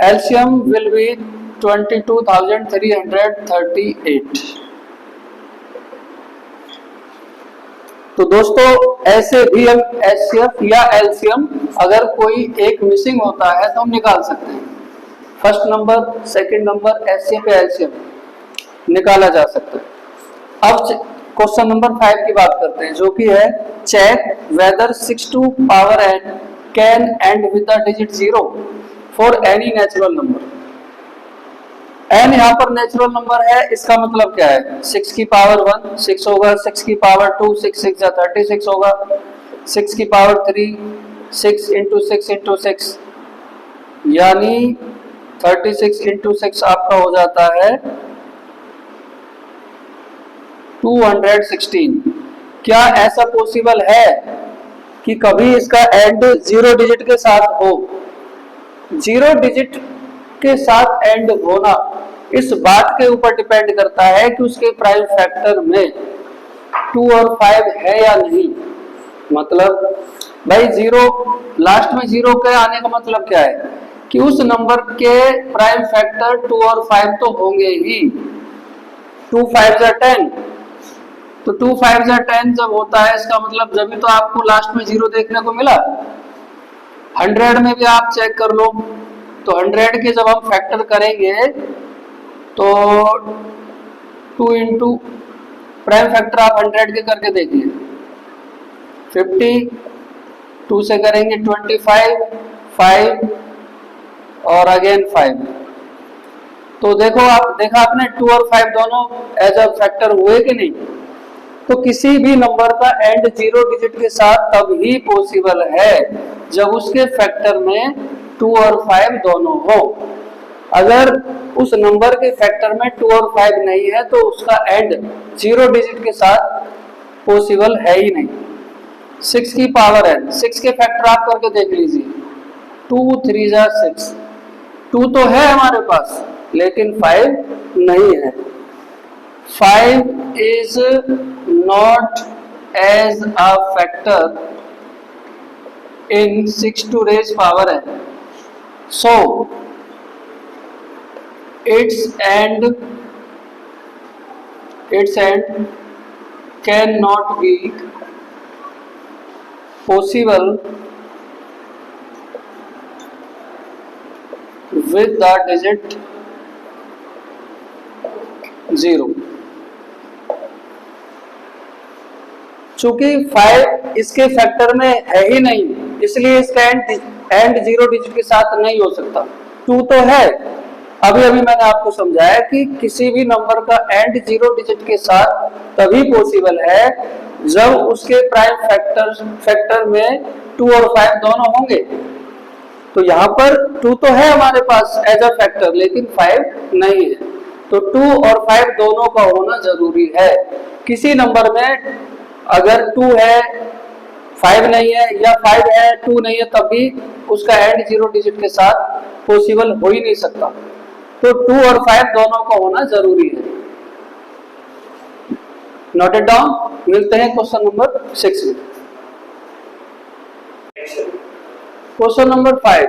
LCM will be 22,338. तो दोस्तों ऐसे भी हम HCF या LCM अगर कोई एक मिसिंग होता है तो हम निकाल सकते हैं। First number, second number, HCF या LCM निकाला जा सकता है। अब क्वेश्चन नंबर 5 की बात करते हैं, जो कि है check whether 6 to power n can end with the digit 0 for any natural number. n यहाँ पर नेचुरल नंबर है, इसका मतलब क्या है? 6 की पावर 1 6 होगा, 6 की पावर 2 6 6 जा 36 होगा, 6 की पावर 3 6 इंटू 6 इंटू 6 यानी 36 इंटू 6 आपका हो जाता है 216। क्या ऐसा पॉसिबल है कि कभी इसका एंड 0 डिजिट के साथ हो? 0 डिजिट के साथ एंड होना इस बात के ऊपर डिपेंड करता है कि उसके प्राइम फैक्टर में 2 और 5 है या नहीं। मतलब भाई 0 लास्ट में 0 के आने का मतलब क्या है कि उस नंबर के प्राइम फैक्टर 2 और 5 तो होंगे ही। 2 5 जा 10, तो 2 5 जा 10 जब होता है इसका मतलब जब भी तो आपको लास्ट में 0 देखने को मिला। 100 में भी आप चेक कर लो, तो 100 के जब हम फैक्टर करेंगे तो 2 इंटू प्राइम फैक्टर आप 100 के करके देखिए, 50, 2 से करेंगे 25, 5 और अगेन 5। तो देखा आपने 2 और 5 दोनों एज अ फैक्टर हुए कि नहीं? तो किसी भी नंबर का एंड 0 डिजिट के साथ तब ही पॉसिबल है जब उसके फैक्टर में 2 और 5 दोनों हो। अगर उस नंबर के फैक्टर में 2 और 5 नहीं है तो उसका एंड 0 डिजिट के साथ पॉसिबल है ही नहीं। 6 की पावर n, 6 के फैक्टर आप करके देख लीजिए, 2 3 जा 6, 2 तो है हमारे पास लेकिन 5 नहीं है। 5 is not as a factor in 6 to raise power n, so its end cannot be possible with the digit 0। चूंकि 5 इसके फैक्टर में है ही नहीं, इसलिए इसका एंड 0 डिजिट के साथ नहीं हो सकता। 2 तो है, अभी मैंने आपको समझाया कि किसी भी नंबर का एंड 0 डिजिट के साथ तभी पॉसिबल है जब उसके प्राइम फैक्टर में 2 और 5 दोनों होंगे। तो यहाँ पर 2 तो है हमारे पास एज अ फैक्टर लेकिन 5 नहीं है, तो 2 और 5 दोनों का होना जरूरी है। किसी नंबर में अगर 2 है 5 नहीं है या 5 है 2 नहीं है तब भी उसका एंड 0 डिजिट के साथ पॉसिबल हो ही नहीं सकता। तो 2 और 5 दोनों का होना जरूरी है। Note it down. मिलते हैं क्वेश्चन नंबर 6 में। Question number 5,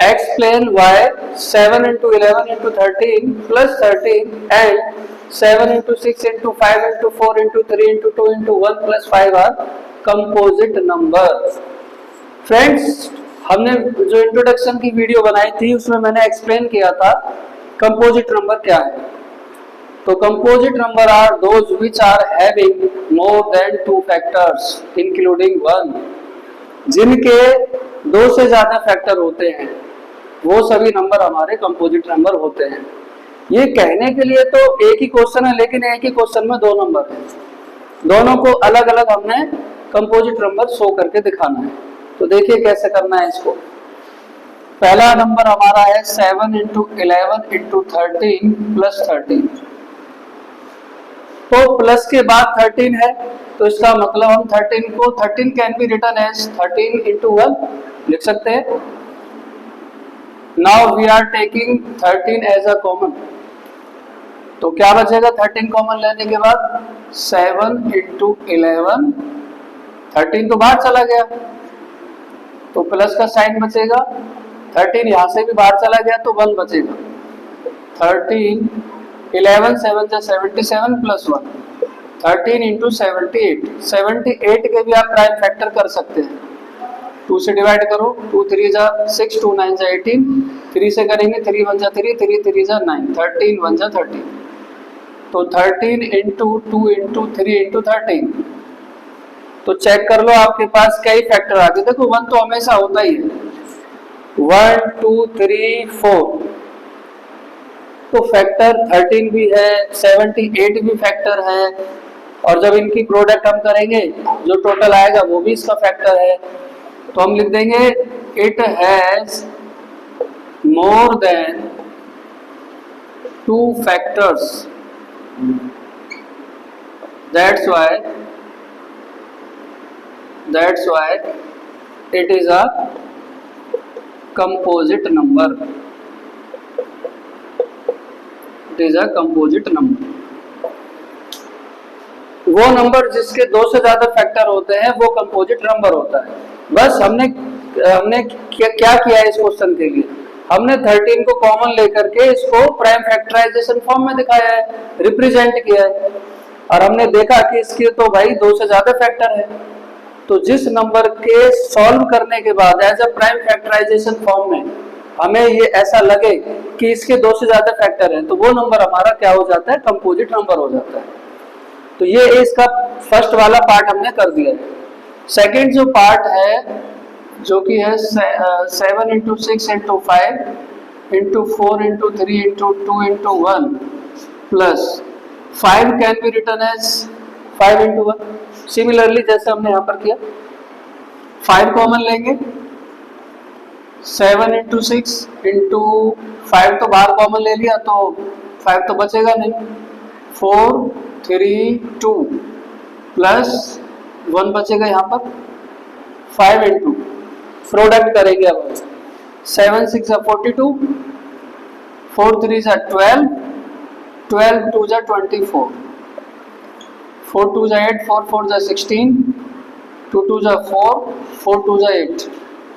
explain why 7 into 11 into 13 plus 13 and 7 into 6 into 5 into 4 into 3 into 2 into 1 plus 5 are composite numbers। Friends, हमने जो इंट्रोडक्शन की वीडियो बनाई थी उसमें मैंने एक्सप्लेन किया था कंपोजिट नंबर क्या है। तो composite number are those which are having more than 2 factors including 1। जिनके 2 से ज्यादा फैक्टर होते हैं वो सभी नंबर हमारे कंपोजिट नंबर होते हैं। ये कहने के लिए तो एक ही क्वेश्चन है लेकिन एक ही क्वेश्चन में 2 नंबर हैं। दोनों को अलग अलग हमने कंपोजिट नंबर शो करके दिखाना है। तो देखिए कैसे करना है इसको। पहला नंबर हमारा है 7 इंटू 11 इंटू 13 प्लस 13। तो प्लस के बाद 13 है, तो इसका मतलब हम 13 को 13 can be written as 13 into 1 लिख सकते हैं। Now we are taking 13 as a common, तो क्या बचेगा 13 कॉमन लेने के बाद 7 इंटू 11, 13 तो बाहर चला गया तो प्लस का साइन बचेगा, 13 यहां से भी बाहर चला गया तो 1 बचेगा। 13 11 7 जा 77 प्लस 1, 13 इंटू 78। 78 के भी आप प्राइम फैक्टर कर सकते हैं, 2 से डिवाइड करो, 2 3 जा 6, 2 9 जा 18, 3 से करेंगे 3 1 जा 3, 3 3 जा 9, 13 1 जा 13। तो 13 इंटू 2 इंटू 3 इंटू 13। तो चेक कर लो आपके पास कई फैक्टर आ गए। देखो 1 तो हमेशा होता ही है, 1 2 3 4, तो फैक्टर 13 भी है, 78 भी फैक्टर है, और जब इनकी प्रोडक्ट हम करेंगे जो टोटल आएगा वो भी इसका फैक्टर है। तो हम लिख देंगे it has more than 2 factors, that's why it is a composite number. It is a composite number. वो नंबर जिसके 2 से ज्यादा फैक्टर होते हैं वो कंपोजिट नंबर होता है। बस हमने क्या किया है इस क्वेश्चन के लिए, हमने 13 को कॉमन लेकर के इसको प्राइम फैक्टराइजेशन फॉर्म में दिखाया है, रिप्रेजेंट किया है, और हमने देखा कि इसके तो भाई 2 से ज्यादा फैक्टर है। तो जिस नंबर के सॉल्व करने के बाद as a prime factorisation form में हमें ये ऐसा लगे कि इसके 2 से ज्यादा फैक्टर है, तो वो नंबर हमारा क्या हो जाता है, कंपोजिट नंबर हो जाता है। तो ये इसका फर्स्ट वाला पार्ट हमने कर दिया है। सेकेंड जो पार्ट है जो कि है 7 into 6 into 5 into 4 into 3 into 2 into 1 plus 5 can be written as 5 into 1। Similarly जैसे हमने यहाँ पर किया, 5 कॉमन लेंगे, 7 इंटू 6 इंटू 5 तो बाहर कॉमन ले लिया तो 5 तो बचेगा नहीं, 4 3 2 प्लस 1 बचेगा यहाँ पर, 5 इंटू प्रोडक्ट करेंगे अब, 7 6 42, 4 3 12, 12 2 24, 4 2 8, 4 4 16, 2 2 4, 4 2 8,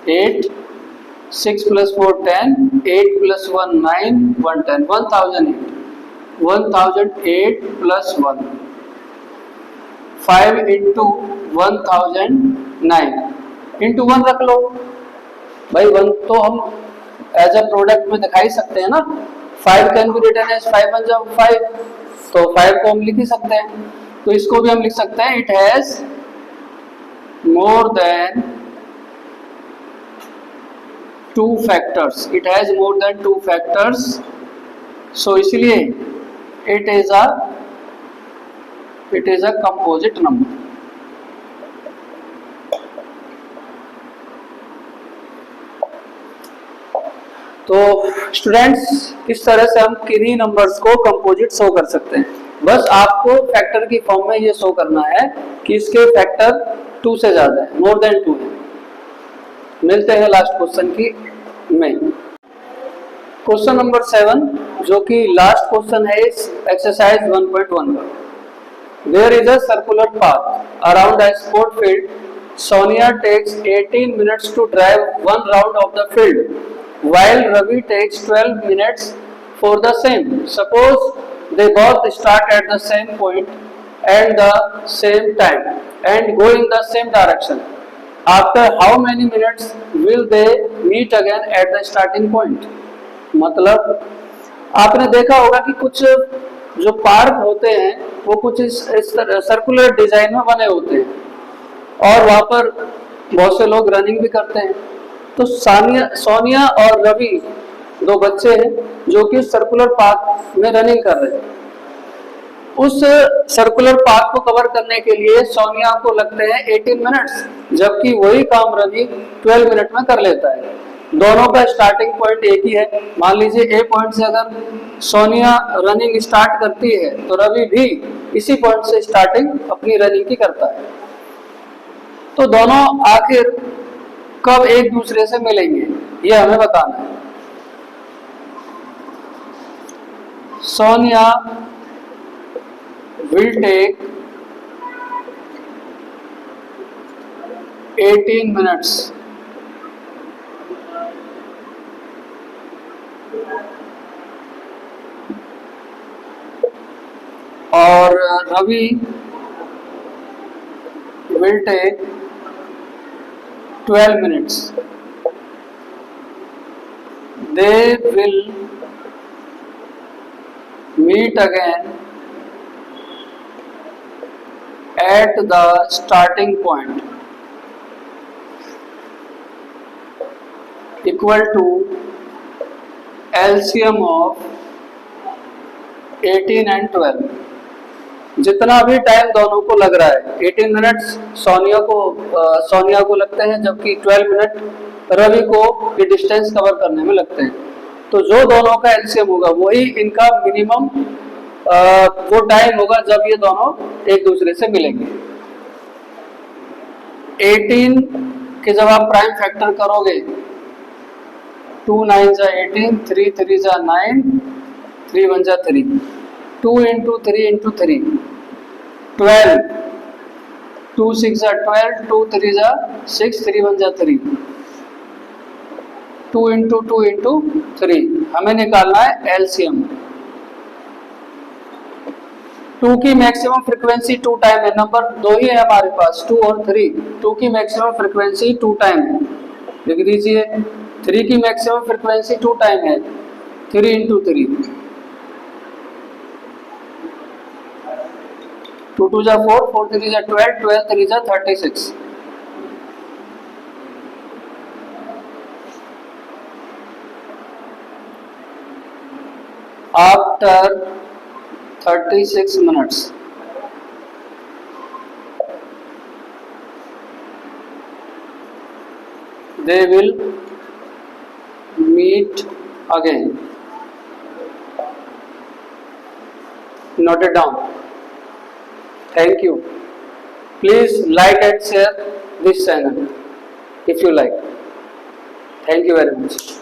8 6 plus 4 10, 8 plus 1 9, 1 10, 1008, 1008 plus 1, 5 into 1009 into 1 रख लो भाई, 1 तो हम एज अ प्रोडक्ट में दिखा ही सकते हैं ना, 5 कैन बी रिटन एज 5 1 जब 5, तो 5 को हम लिख ही सकते हैं। तो इसको भी हम लिख सकते हैं, it has more than 2 factors, it has more than 2 factors, so इसलिए it is a composite number. तो स्टूडेंट्स इस तरह से हम किन्हीं नंबर्स को कंपोजिट शो कर सकते हैं। बस आपको फैक्टर की फॉर्म में ये शो करना है कि इसके फैक्टर 2 से ज्यादा है, मोर देन 2 है। मिलते हैं लास्ट क्वेश्चन की में। क्वेश्चन नंबर 7 जो कि लास्ट क्वेश्चन है इस एक्सरसाइज 1.1 का। There is a circular path around a sport field. Sonia takes 18 minutes to drive one round of the field, while Ravi takes 12 minutes for the same. Suppose they both start at the same point and the same time and go in the same direction. After how many minutes will they meet again at the starting point? मतलब आपने देखा होगा कि कुछ जो park होते हैं वो कुछ इस सर्कुलर डिजाइन में बने होते हैं और वहां पर बहुत से लोग रनिंग भी करते हैं। तो सोनिया और रवि 2 बच्चे हैं जो कि सर्कुलर पार्क में रनिंग कर रहे हैं। उस सर्कुलर पाथ को कवर करने के लिए सोनिया को लगते हैं 18 मिनट्स, जबकि वही काम रवि 12 मिनट में कर लेता है। दोनों का स्टार्टिंग पॉइंट एक ही है। मान लीजिए ए पॉइंट से अगर सोनिया रनिंग स्टार्ट करती है तो रवि भी इसी पॉइंट से स्टार्टिंग अपनी रनिंग की करता है। तो दोनों आखिर कब एक दूसरे से मिलेंगे ये हमें बताना है। सोनिया will take 18 minutes और Ravi will take 12 minutes. They will meet again at the starting point equal to LCM of 18 and 12। जितना भी टाइम दोनों को लग रहा है 18 मिनट्स सोनिया को लगते हैं, जबकि 12 मिनट रवि को ये डिस्टेंस कवर करने में लगते हैं। तो जो दोनों का एलसीएम होगा वही इनका मिनिमम वो टाइम होगा जब ये दोनों एक दूसरे से मिलेंगे। 18 के जब आप प्राइम फैक्टर करोगे 2 9 जा 18, 3 3 जा 9, 3 1 जा 3, 2 into 3 into 3 12, 2 6 जा 12, 2 3 जा 6, 3 1 जा 3, 2 into 2 into 3। हमें निकालना है एलसीएम। 2 की मैक्सिमम फ्रीक्वेंसी 2 टाइम है, नंबर दो ही है हमारे पास 2 और 3। 2 की मैक्सिमम फ्रीक्वेंसी 2 टाइम है, लिख दीजिए। 3 की मैक्सिमम फ्रीक्वेंसी 2 टाइम है, 3 into 3, 2 2 जा 4, 4 3 जा 12, 12 3 जा 36। After 36 minutes they will meet again. Note it down. Thank you. Please like and share this channel if you like. Thank you very much.